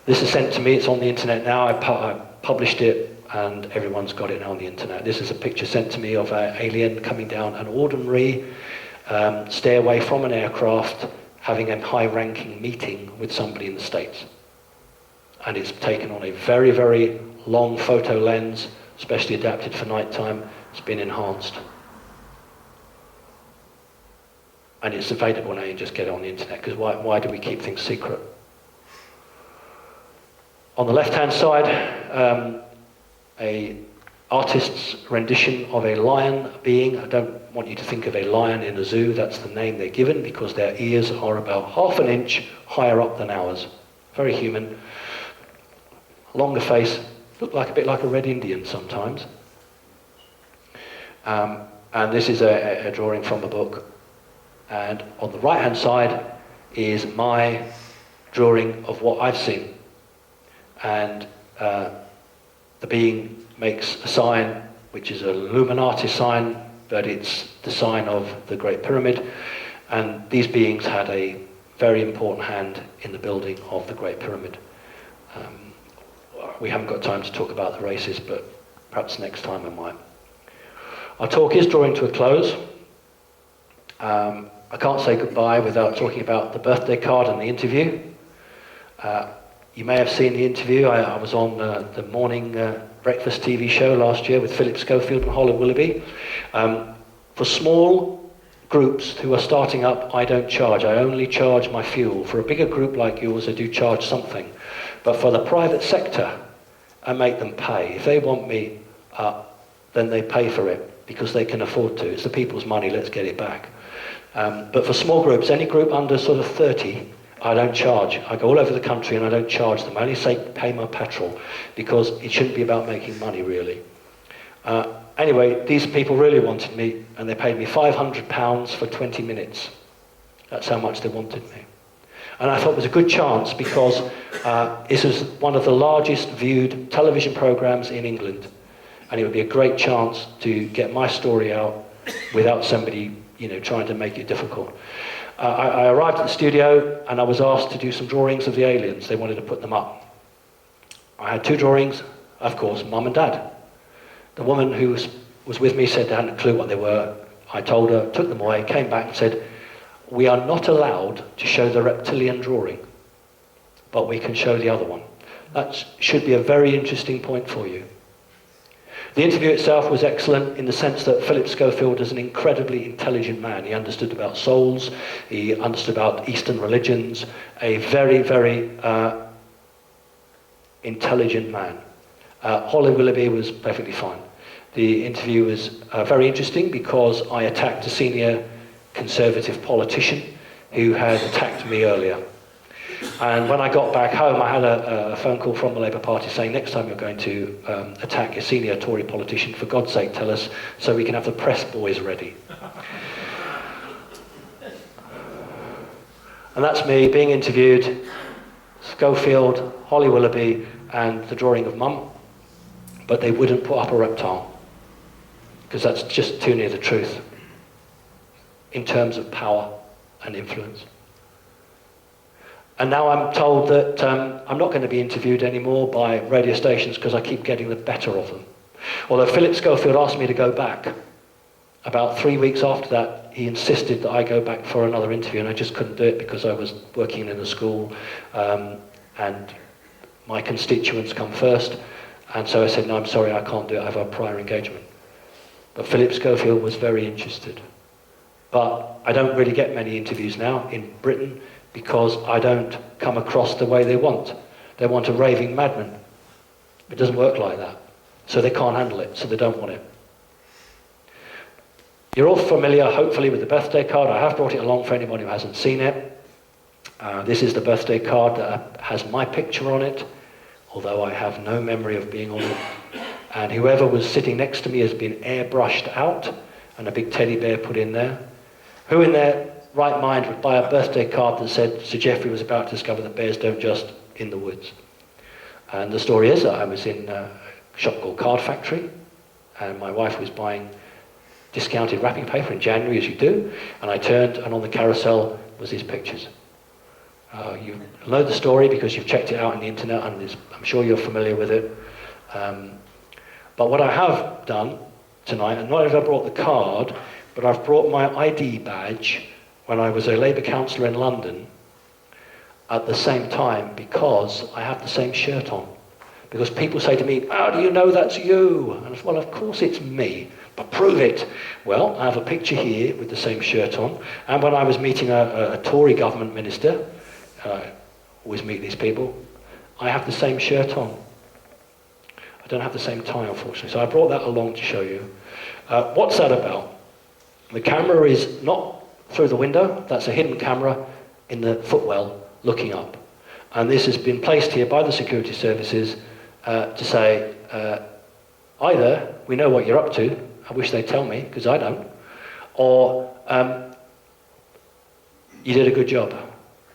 This is sent to me, it's on the internet now, I published it and everyone's got it now on the internet. This is a picture sent to me of an alien coming down an ordinary stairway from an aircraft, having a high-ranking meeting with somebody in the States. And it's taken on a very, very long photo lens, specially adapted for nighttime. It's been enhanced. And it's available now, you just get it on the internet, because why do we keep things secret? On the left-hand side, a artist's rendition of a lion being. I don't want you to think of a lion in a zoo, that's the name they're given, because their ears are about half an inch higher up than ours. Very human. Longer face, look like a bit like a red Indian sometimes. And this is a drawing from a book. And on the right-hand side is my drawing of what I've seen. And the being makes a sign, which is an Illuminati sign, but it's the sign of the Great Pyramid. And these beings had a very important hand in the building of the Great Pyramid. We haven't got time to talk about the races, but perhaps next time I might. Our talk is drawing to a close. I can't say goodbye without talking about the birthday card and the interview. You may have seen the interview. I was on the morning breakfast TV show last year with Philip Schofield and Holly Willoughby. For small groups who are starting up, I don't charge. I only charge my fuel. For a bigger group like yours, I do charge something. But for the private sector, I make them pay. If they want me, then they pay for it because they can afford to. It's the people's money, let's get it back. But for small groups, any group under sort of 30, I don't charge. I go all over the country and I don't charge them. I only say pay my petrol because it shouldn't be about making money, really. Anyway, these people really wanted me and they paid me £500 for 20 minutes. That's how much they wanted me. And I thought it was a good chance because this was one of the largest viewed television programs in England. And it would be a great chance to get my story out without somebody, trying to make it difficult. I arrived at the studio and I was asked to do some drawings of the aliens. They wanted to put them up. I had two drawings, of course, Mum and Dad. The woman who was with me said they hadn't a clue what they were. I told her, took them away, came back and said, we are not allowed to show the reptilian drawing, but we can show the other one. That should be a very interesting point for you. The interview itself was excellent in the sense that Philip Schofield is an incredibly intelligent man. He understood about souls, he understood about Eastern religions, a very, very intelligent man. Holly Willoughby was perfectly fine. The interview was very interesting because I attacked a senior Conservative politician who had attacked me earlier. And when I got back home, I had a phone call from the Labour Party saying, next time you're going to attack a senior Tory politician, for God's sake, tell us so we can have the press boys ready. And that's me being interviewed, Schofield, Holly Willoughby, and the drawing of Mum. But they wouldn't put up a reptile, because that's just too near the truth in terms of power and influence. And now I'm told that I'm not going to be interviewed anymore by radio stations because I keep getting the better of them. Although Philip Schofield asked me to go back. About 3 weeks after that, he insisted that I go back for another interview, and I just couldn't do it because I was working in a school, and my constituents come first. And so I said, no, I'm sorry, I can't do it. I have a prior engagement. But Philip Schofield was very interested. But I don't really get many interviews now in Britain because I don't come across the way they want. They want a raving madman. It doesn't work like that. So they can't handle it, so they don't want it. You're all familiar, hopefully, with the birthday card. I have brought it along for anyone who hasn't seen it. This is the birthday card that has my picture on it, although I have no memory of being on it. And whoever was sitting next to me has been airbrushed out and a big teddy bear put in there. Who in their right mind would buy a birthday card that said Sir Geoffrey was about to discover that bears don't just in the woods? And the story is that I was in a shop called Card Factory, and my wife was buying discounted wrapping paper in January, as you do, and I turned, and on the carousel was his pictures. You know the story because you've checked it out on the internet, and I'm sure you're familiar with it. But what I have done tonight, and not only have I brought the card, but I've brought my ID badge when I was a Labour councillor in London at the same time, because I have the same shirt on. Because people say to me, how do you know that's you? And I say, well, of course it's me, but prove it. Well, I have a picture here with the same shirt on. And when I was meeting a Tory government minister, I always meet these people, I have the same shirt on. I don't have the same tie, unfortunately. So I brought that along to show you. What's that about? The camera is not through the window. That's a hidden camera in the footwell looking up. And this has been placed here by the security services to say, either we know what you're up to, I wish they'd tell me, because I don't, or you did a good job.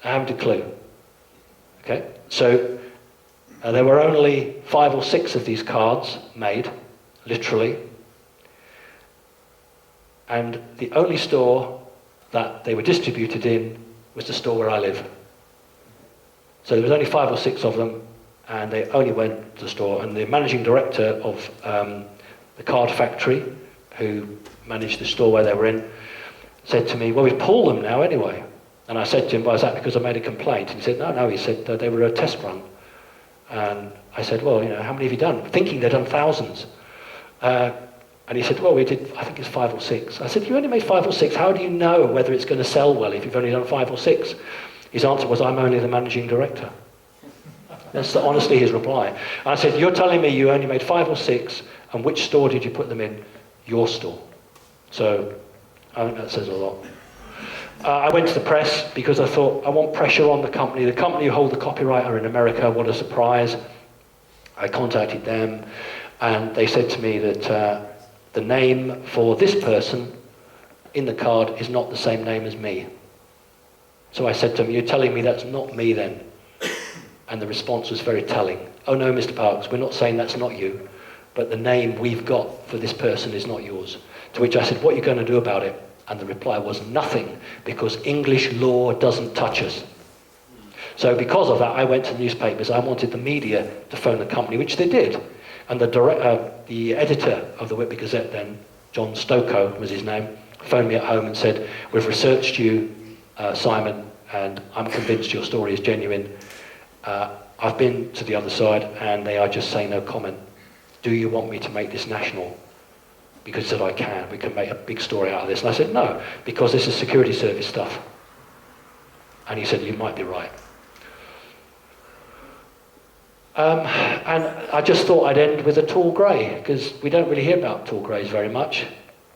I haven't a clue. Okay? So there were only 5 or 6 of these cards made, literally. And the only store that they were distributed in was the store where I live. So there was only 5 or 6 of them, and they only went to the store. And the managing director of the Card Factory, who managed the store where they were in, said to me, well, we've pulled them now anyway. And I said to him, well, is that because I made a complaint? And he said, no, he said they were a test run. And I said, well, how many have you done? Thinking they'd done thousands. And he said, well, we did, I think it's 5 or 6. I said, you only made 5 or 6. How do you know whether it's going to sell well if you've only done 5 or 6? His answer was, I'm only the managing director. That's honestly his reply. And I said, you're telling me you only made 5 or 6, and which store did you put them in? Your store. So I think that says a lot. I went to the press because I thought, I want pressure on the company. The company who hold the copyright are in America. What a surprise. I contacted them, and they said to me that the name for this person in the card is not the same name as me. So I said to them, you're telling me that's not me then? And the response was very telling. Oh no, Mr. Parks, we're not saying that's not you, but the name we've got for this person is not yours. To which I said, what are you going to do about it? And the reply was nothing, because English law doesn't touch us. So because of that, I went to the newspapers. I wanted the media to phone the company, which they did. And the editor of the Whitby Gazette then, John Stokoe was his name, phoned me at home and said, we've researched you, Simon, and I'm convinced your story is genuine. I've been to the other side, and they are just saying no comment. Do you want me to make this national? Because he said, I can. We can make a big story out of this. And I said, no, because this is security service stuff. And he said, you might be right. And I just thought I'd end with a tall grey, because we don't really hear about tall greys very much.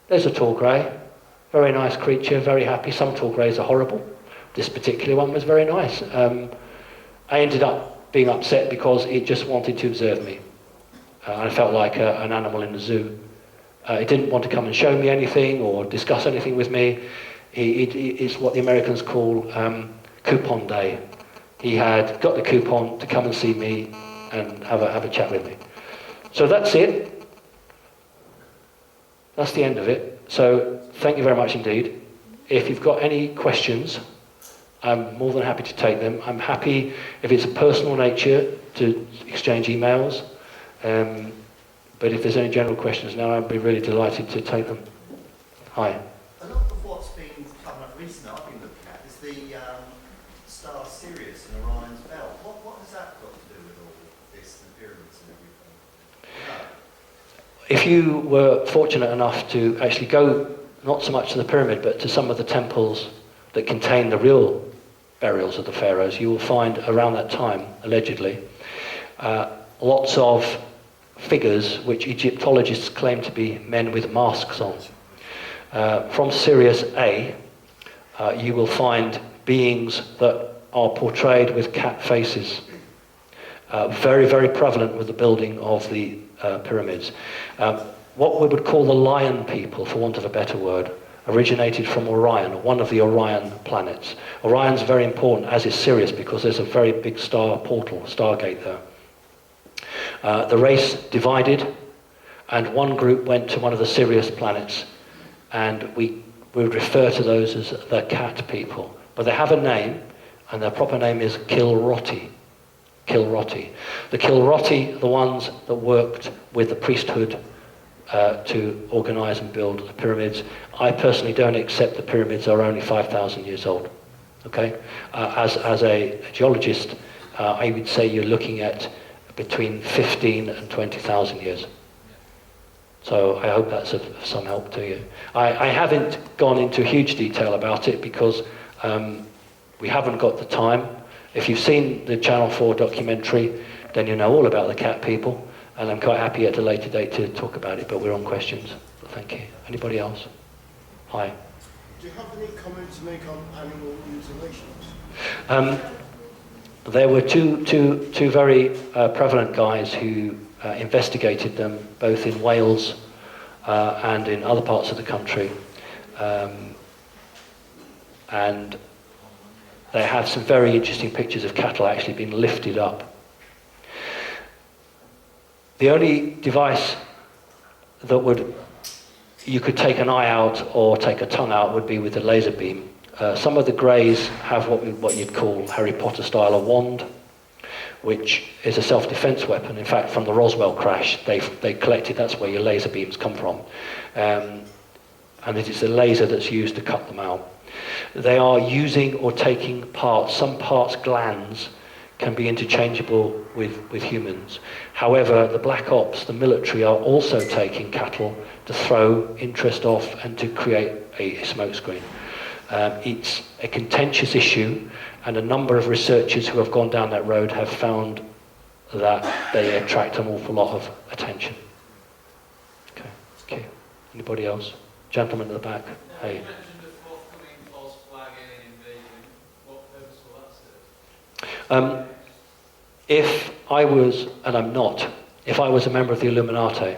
There's a tall grey, very nice creature, very happy. Some tall greys are horrible. This particular one was very nice. I ended up being upset because it just wanted to observe me. I felt like an animal in the zoo. It didn't want to come and show me anything or discuss anything with me. It's what the Americans call coupon day. He had got the coupon to come and see me and have a chat with me. So that's it. That's the end of it. So thank you very much indeed. If you've got any questions, I'm more than happy to take them. I'm happy if it's a personal nature to exchange emails. But if there's any general questions now, I'd be really delighted to take them. Hi. A lot of what's been coming up recently, I've been looking at, is the star Sirius and Orion's belt. What has that got to do with all this, the pyramids and everything? No. If you were fortunate enough to actually go not so much to the pyramid, but to some of the temples that contain the real burials of the pharaohs, you will find around that time, allegedly, lots of figures which Egyptologists claim to be men with masks on. From Sirius A, you will find beings that are portrayed with cat faces. Very, very prevalent with the building of the pyramids. What we would call the lion people, for want of a better word, originated from Orion, one of the Orion planets. Orion's very important, as is Sirius, because there's a very big star portal, stargate there. The race divided, and one group went to one of the Sirius planets, and we would refer to those as the cat people. But they have a name, and their proper name is Kilroti. Kilroti. The Kilroti are the ones that worked with the priesthood to organize and build the pyramids. I personally don't accept the pyramids are only 5,000 years old. Okay? As a geologist, I would say you're looking at between 15 and 20,000 years. So I hope that's of some help to you. I haven't gone into huge detail about it because we haven't got the time. If you've seen the Channel 4 documentary, then you know all about the cat people, and I'm quite happy at a later date to talk about it, but we're on questions. Thank you. Anybody else? Hi. Do you have any comment to make on animal mutilations? There were two very prevalent guys who investigated them, both in Wales and in other parts of the country. And they have some very interesting pictures of cattle actually being lifted up. The only device that you could take an eye out or take a tongue out would be with a laser beam. Some of the greys have what you'd call Harry Potter style a wand, which is a self-defense weapon. In fact, from the Roswell crash, they collected, that's where your laser beams come from. And it is a laser that's used to cut them out. They are using or taking parts. Some parts, glands, can be interchangeable with humans. However, the black ops, the military, are also taking cattle to throw interest off and to create a smokescreen. It's a contentious issue, and a number of researchers who have gone down that road have found that they attract an awful lot of attention. Okay. Anybody else? Gentleman at the back. Hey. You mentioned the forthcoming false flag alien invasion. What purpose will that serve? If I was, and I'm not, if I was a member of the Illuminati,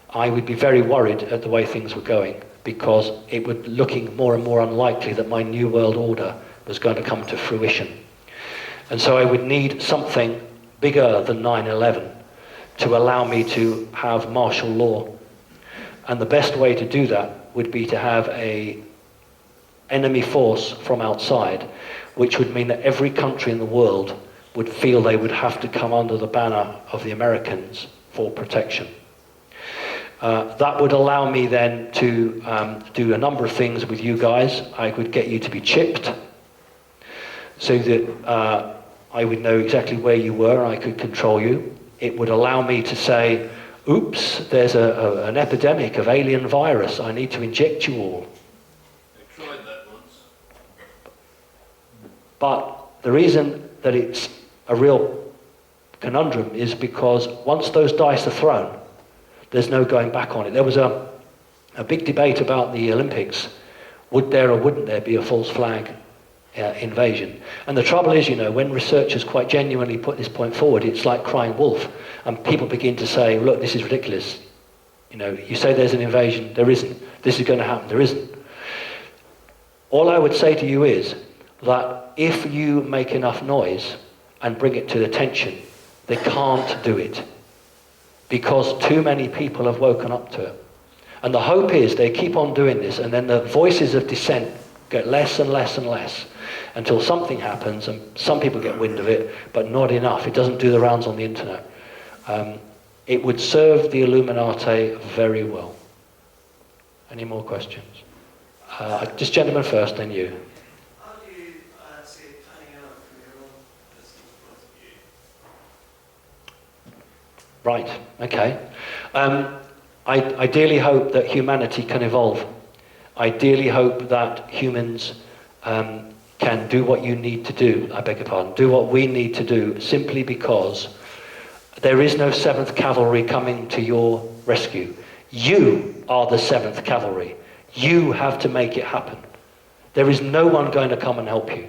I would be very worried at the way things were going, because it would looking more and more unlikely that my new world order was going to come to fruition. And so I would need something bigger than 9/11 to allow me to have martial law. And the best way to do that would be to have a enemy force from outside, which would mean that every country in the world would feel they would have to come under the banner of the Americans for protection. That would allow me then to do a number of things with you guys. I could get you to be chipped so that I would know exactly where you were and I could control you. It would allow me to say, oops, there's an epidemic of alien virus. I need to inject you all. They tried that once. But the reason that it's a real conundrum is because once those dice are thrown, there's no going back on it. There was a big debate about the Olympics. Would there or wouldn't there be a false flag invasion? And the trouble is, when researchers quite genuinely put this point forward, it's like crying wolf. And people begin to say, look, this is ridiculous. You say there's an invasion, there isn't. This is going to happen, there isn't. All I would say to you is that if you make enough noise and bring it to attention, they can't do it, because too many people have woken up to it. And the hope is they keep on doing this, and then the voices of dissent get less and less and less, until something happens, and some people get wind of it, but not enough. It doesn't do the rounds on the internet. It would serve the Illuminati very well. Any more questions? This gentleman first, then you. How do you see it panning out from your own personal point of view? Right, okay. I ideally hope that humanity can evolve. I ideally hope that humans can do what you need to do, I beg your pardon, do what we need to do, simply because there is no 7th Cavalry coming to your rescue. You are the 7th Cavalry. You have to make it happen. There is no one going to come and help you.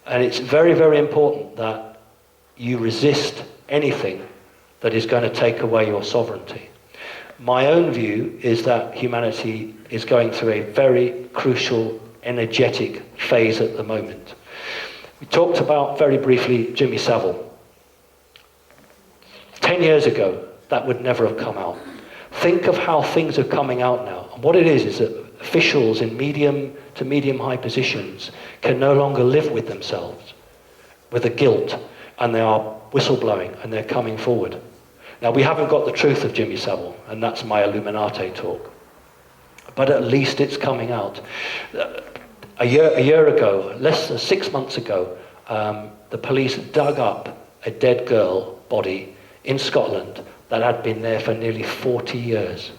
And it's very, very important that you resist anything that is going to take away your sovereignty. My own view is that humanity is going through a very crucial, energetic phase at the moment. We talked about, very briefly, Jimmy Savile. 10 years ago, that would never have come out. Think of how things are coming out now. And what it is that officials in medium to medium-high positions can no longer live with themselves, with the guilt, and they are whistleblowing, and they're coming forward. Now, we haven't got the truth of Jimmy Savile, and that's my Illuminati talk. But at least it's coming out. A year ago, less than 6 months ago, the police dug up a dead girl body in Scotland that had been there for nearly 40 years.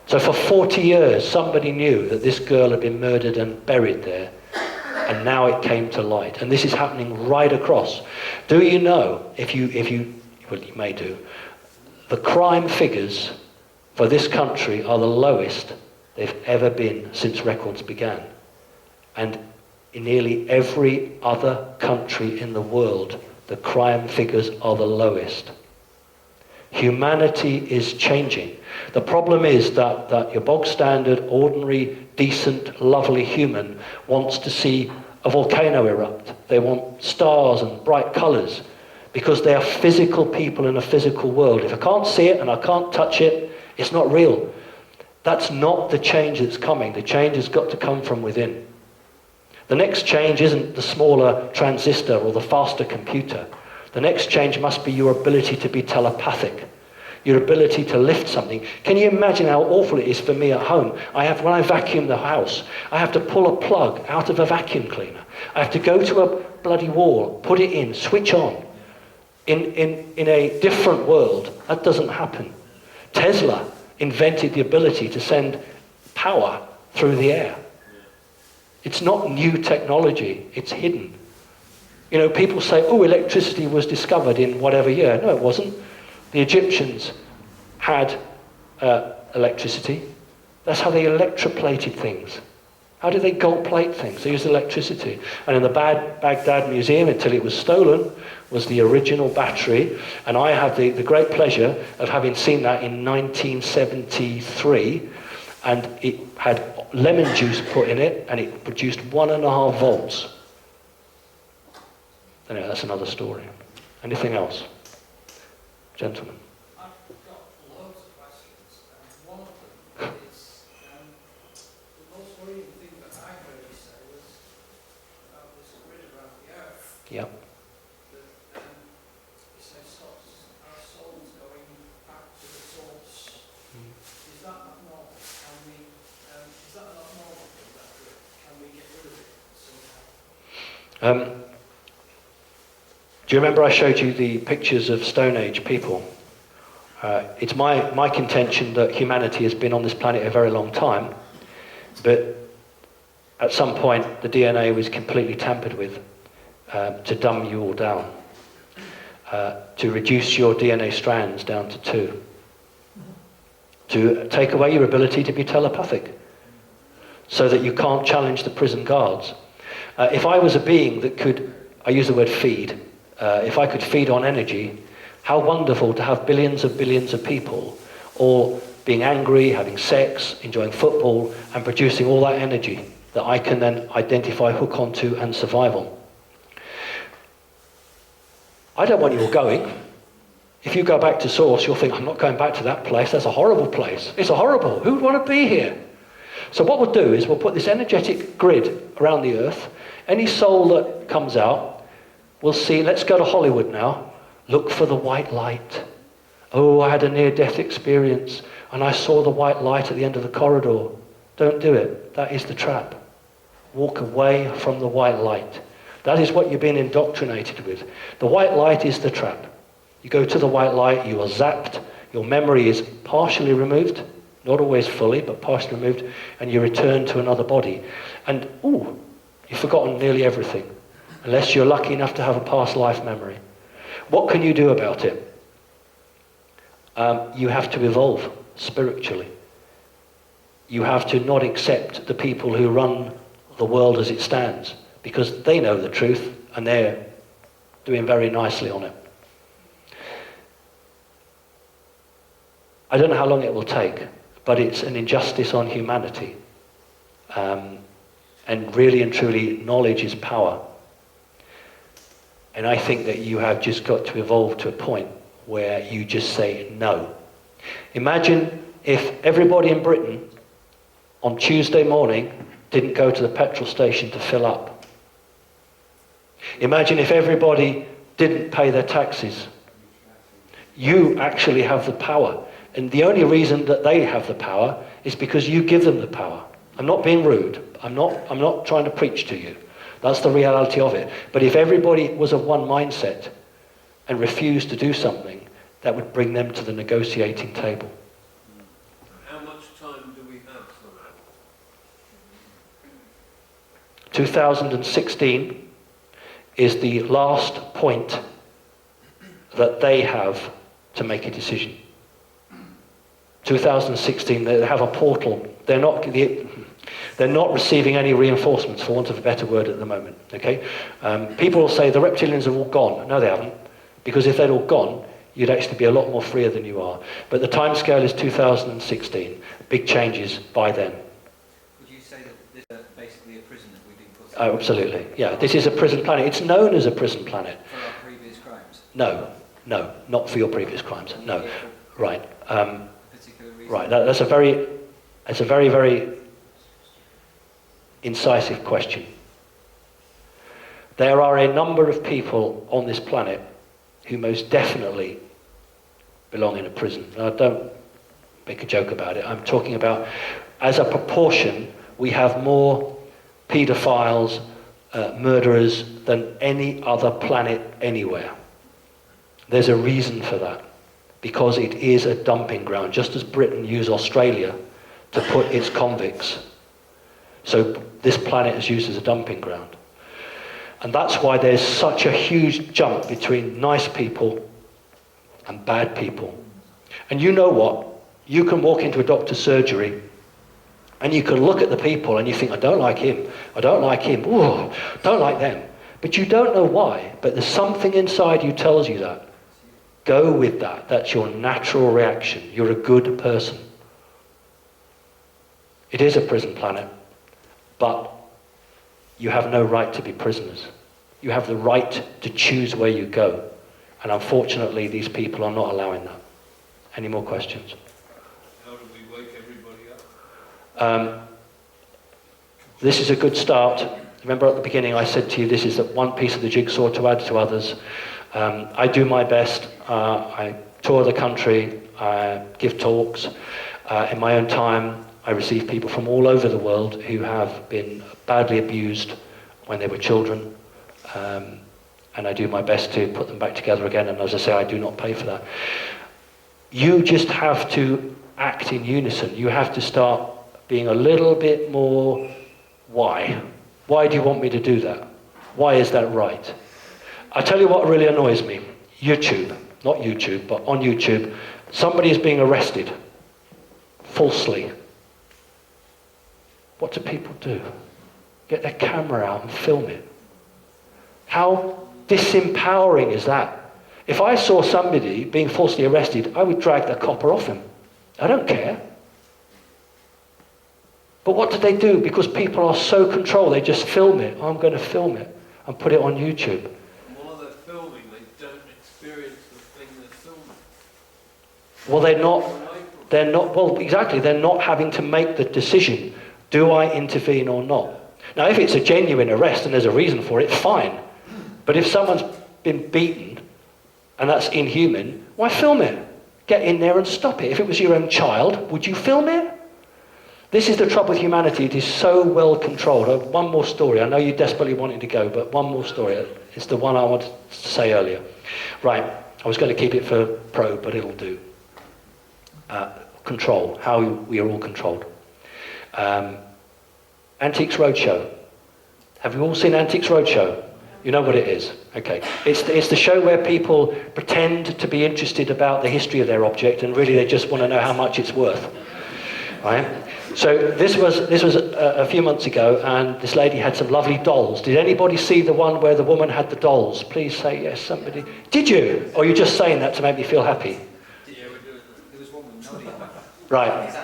So for 40 years, somebody knew that this girl had been murdered and buried there, and now it came to light. And this is happening right across. Do you know, well, you may do, the crime figures for this country are the lowest they've ever been since records began. And in nearly every other country in the world, the crime figures are the lowest. Humanity is changing. The problem is that your bog standard, ordinary, decent, lovely human wants to see a volcano erupt. They want stars and bright colours, because they are physical people in a physical world. If I can't see it and I can't touch it, it's not real. That's not the change that's coming. The change has got to come from within. The next change isn't the smaller transistor or the faster computer. The next change must be your ability to be telepathic, your ability to lift something. Can you imagine how awful it is for me at home? When I vacuum the house, I have to pull a plug out of a vacuum cleaner. I have to go to a bloody wall, put it in, switch on. In a different world, that doesn't happen. Tesla invented the ability to send power through the air. It's not new technology, it's hidden. You know, people say, oh, electricity was discovered in whatever year. No, it wasn't. The Egyptians had electricity. That's how they electroplated things. How did they gold plate things? They used electricity. And in the Baghdad Museum, until it was stolen, was the original battery. And I have the great pleasure of having seen that in 1973. And it had lemon juice put in it, and it produced 1.5 volts. Anyway, that's another story. Anything else? Gentlemen. I've got loads of questions. One of them is, the most worrying thing that I heard you say was about this grid around the earth. Yep. That you say stops our souls going back to the source. Is that not normal? Is that not normal thing, that grid? Can we get rid of it somehow? Do you remember I showed you the pictures of Stone Age people? It's my contention that humanity has been on this planet a very long time, but at some point the DNA was completely tampered with to dumb you all down, to reduce your DNA strands down to 2, to take away your ability to be telepathic, so that you can't challenge the prison guards. If I was a being that could, I use the word feed, if I could feed on energy, how wonderful to have billions of people all being angry, having sex, enjoying football, and producing all that energy that I can then identify, hook onto, and survive on. I don't want you all going. If you go back to source, you'll think, I'm not going back to that place. That's a horrible place. It's horrible. Who would want to be here? So what we'll do is we'll put this energetic grid around the earth. Any soul that comes out, we'll see, let's go to Hollywood now. Look for the white light. Oh, I had a near-death experience and I saw the white light at the end of the corridor. Don't do it. That is the trap. Walk away from the white light. That is what you've been indoctrinated with. The white light is the trap. You go to the white light, you are zapped, your memory is partially removed, not always fully, but partially removed, and you return to another body. And, ooh, you've forgotten nearly everything, unless you're lucky enough to have a past life memory. What can you do about it? You have to evolve spiritually. You have to not accept the people who run the world as it stands, because they know the truth and they're doing very nicely on it. I don't know how long it will take, but it's an injustice on humanity. And really and truly, knowledge is power. And I think that you have just got to evolve to a point where you just say no. Imagine if everybody in Britain on Tuesday morning didn't go to the petrol station to fill up. Imagine if everybody didn't pay their taxes. You actually have the power. And the only reason that they have the power is because you give them the power. I'm not being rude. I'm not trying to preach to you. That's the reality of it. But if everybody was of one mindset and refused to do something, that would bring them to the negotiating table. How much time do we have for that? 2016 is the last point that they have to make a decision. 2016, they have a portal. They're not receiving any reinforcements, for want of a better word, at the moment. Okay, people will say the reptilians have all gone. No, they haven't, because if they'd all gone, you'd actually be a lot more freer than you are. But the timescale is 2016. Big changes by then. Would you say that this is basically a prison that we've been put in? Oh, absolutely. Yeah, this is a prison planet. It's known as a prison planet. For our previous crimes? No, not for your previous crimes. No, right. Particular reason? Right. That's a very, very incisive question. There are a number of people on this planet who most definitely belong in a prison. Now, don't make a joke about it. I'm talking about, as a proportion, we have more paedophiles, murderers than any other planet anywhere. There's a reason for that, because it is a dumping ground, just as Britain used Australia to put its convicts. So this planet is used as a dumping ground. And that's why there's such a huge jump between nice people and bad people. And you know what? You can walk into a doctor's surgery and you can look at the people and you think, I don't like him, I don't like him, ooh, don't like them. But you don't know why, but there's something inside you tells you that. Go with that. That's your natural reaction. You're a good person. It is a prison planet, but you have no right to be prisoners. You have the right to choose where you go. And unfortunately, these people are not allowing that. Any more questions? How do we wake everybody up? This is a good start. Remember at the beginning I said to you, this is one piece of the jigsaw to add to others. I do my best. I tour the country. I give talks. In my own time, I receive people from all over the world who have been badly abused when they were children. And I do my best to put them back together again. And as I say, I do not pay for that. You just have to act in unison. You have to start being a little bit more, why? Why do you want me to do that? Why is that right? I tell you what really annoys me. YouTube, not YouTube, but on YouTube, somebody is being arrested falsely. What do people do? Get their camera out and film it. How disempowering is that? If I saw somebody being falsely arrested, I would drag the copper off him. I don't care. But what do they do? Because people are so controlled, they just film it. I'm going to film it and put it on YouTube. And while they're filming, they don't experience the thing they're filming. Well, well, exactly, they're not having to make the decision. Do I intervene or not? Now, if it's a genuine arrest and there's a reason for it, fine. But if someone's been beaten and that's inhuman, why film it? Get in there and stop it. If it was your own child, would you film it? This is the trouble with humanity. It is so well controlled. One more story. I know you desperately wanted to go, but one more story. It's the one I wanted to say earlier. Right. I was going to keep it for probe, but it'll do. Control. How we are all controlled. Antiques Roadshow. Have you all seen Antiques Roadshow? You know what it is. Okay. It's the show where people pretend to be interested about the history of their object, and really they just want to know how much it's worth. Right? So this was a few months ago, and this lady had some lovely dolls. Did anybody see the one where the woman had the dolls? Please say yes, somebody. Did you? Or are you just saying that to make me feel happy? Yeah, there was one with Noddy. Right.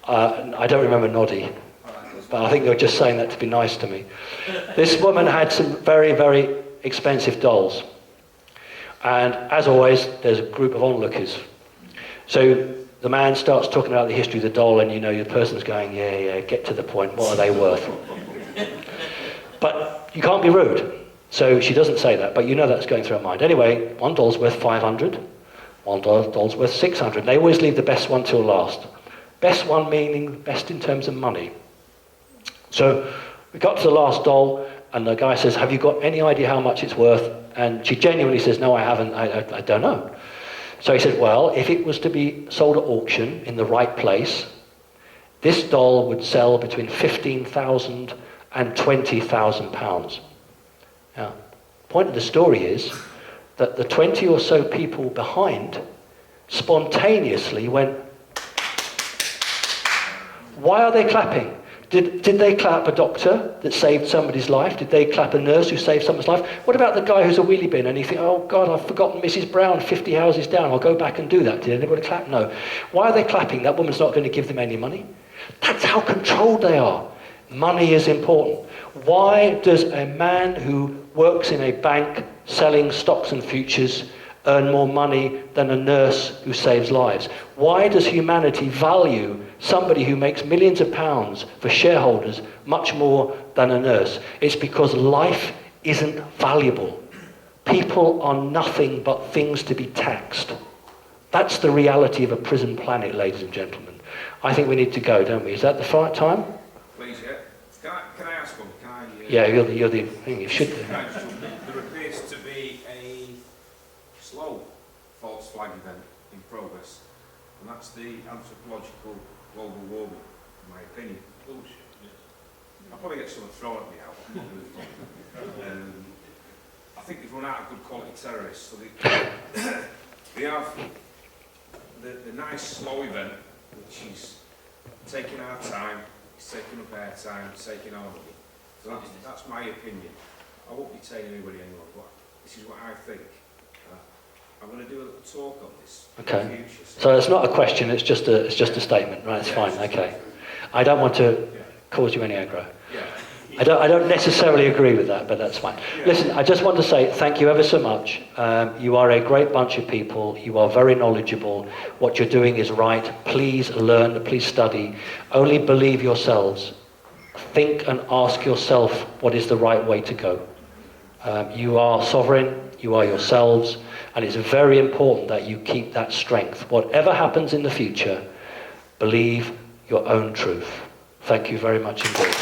I don't remember Noddy, but I think they were just saying that to be nice to me. This woman had some very, very expensive dolls. And as always, there's a group of onlookers. So the man starts talking about the history of the doll, and the person's going, yeah, get to the point, what are they worth? But you can't be rude. So she doesn't say that, but that's going through her mind. Anyway, one doll's worth 500, one doll's worth 600. They always leave the best one till last. Best one meaning best in terms of money. So we got to the last doll, and the guy says, have you got any idea how much it's worth? And she genuinely says, no, I haven't, I don't know. So he said, well, if it was to be sold at auction in the right place, this doll would sell between £15,000 and £20,000. Now, the point of the story is that the 20 or so people behind spontaneously went, why are they clapping? Did they clap a doctor that saved somebody's life? Did they clap a nurse who saved someone's life? What about the guy who's a wheelie bin and you think, oh God, I've forgotten Mrs. Brown 50 houses down, I'll go back and do that. Did anybody clap? No. Why are they clapping? That woman's not going to give them any money. That's how controlled they are. Money is important. Why does a man who works in a bank selling stocks and futures earn more money than a nurse who saves lives? Why does humanity value somebody who makes millions of pounds for shareholders much more than a nurse? It's because life isn't valuable. People are nothing but things to be taxed. That's the reality of a prison planet, ladies and gentlemen. I think we need to go, don't we? Is that the right time? Please, yeah. Can I ask one? Yeah, you're the thing. You should do. There appears to be a slow false flag event in progress, and that's the anthropological global warming, in my opinion. Bullshit. I'll probably get someone thrown at me out. I think they've run out of good quality terrorists, so they have the nice slow event, which is taking our time, it's taking up air time, it's taking our money. So that's my opinion. I won't be telling anybody anymore, but this is what I think. I'm going to do a little talk on this in the future. So it's not a question, it's just a statement, right? It's fine, okay. I don't want to cause you any aggro. Yeah. I don't necessarily agree with that, but that's fine. Yeah. Listen, I just want to say thank you ever so much. You are a great bunch of people. You are very knowledgeable. What you're doing is right. Please learn, please study. Only believe yourselves. Think and ask yourself what is the right way to go. You are sovereign, you are yourselves, and it's very important that you keep that strength. Whatever happens in the future, believe your own truth. Thank you very much indeed.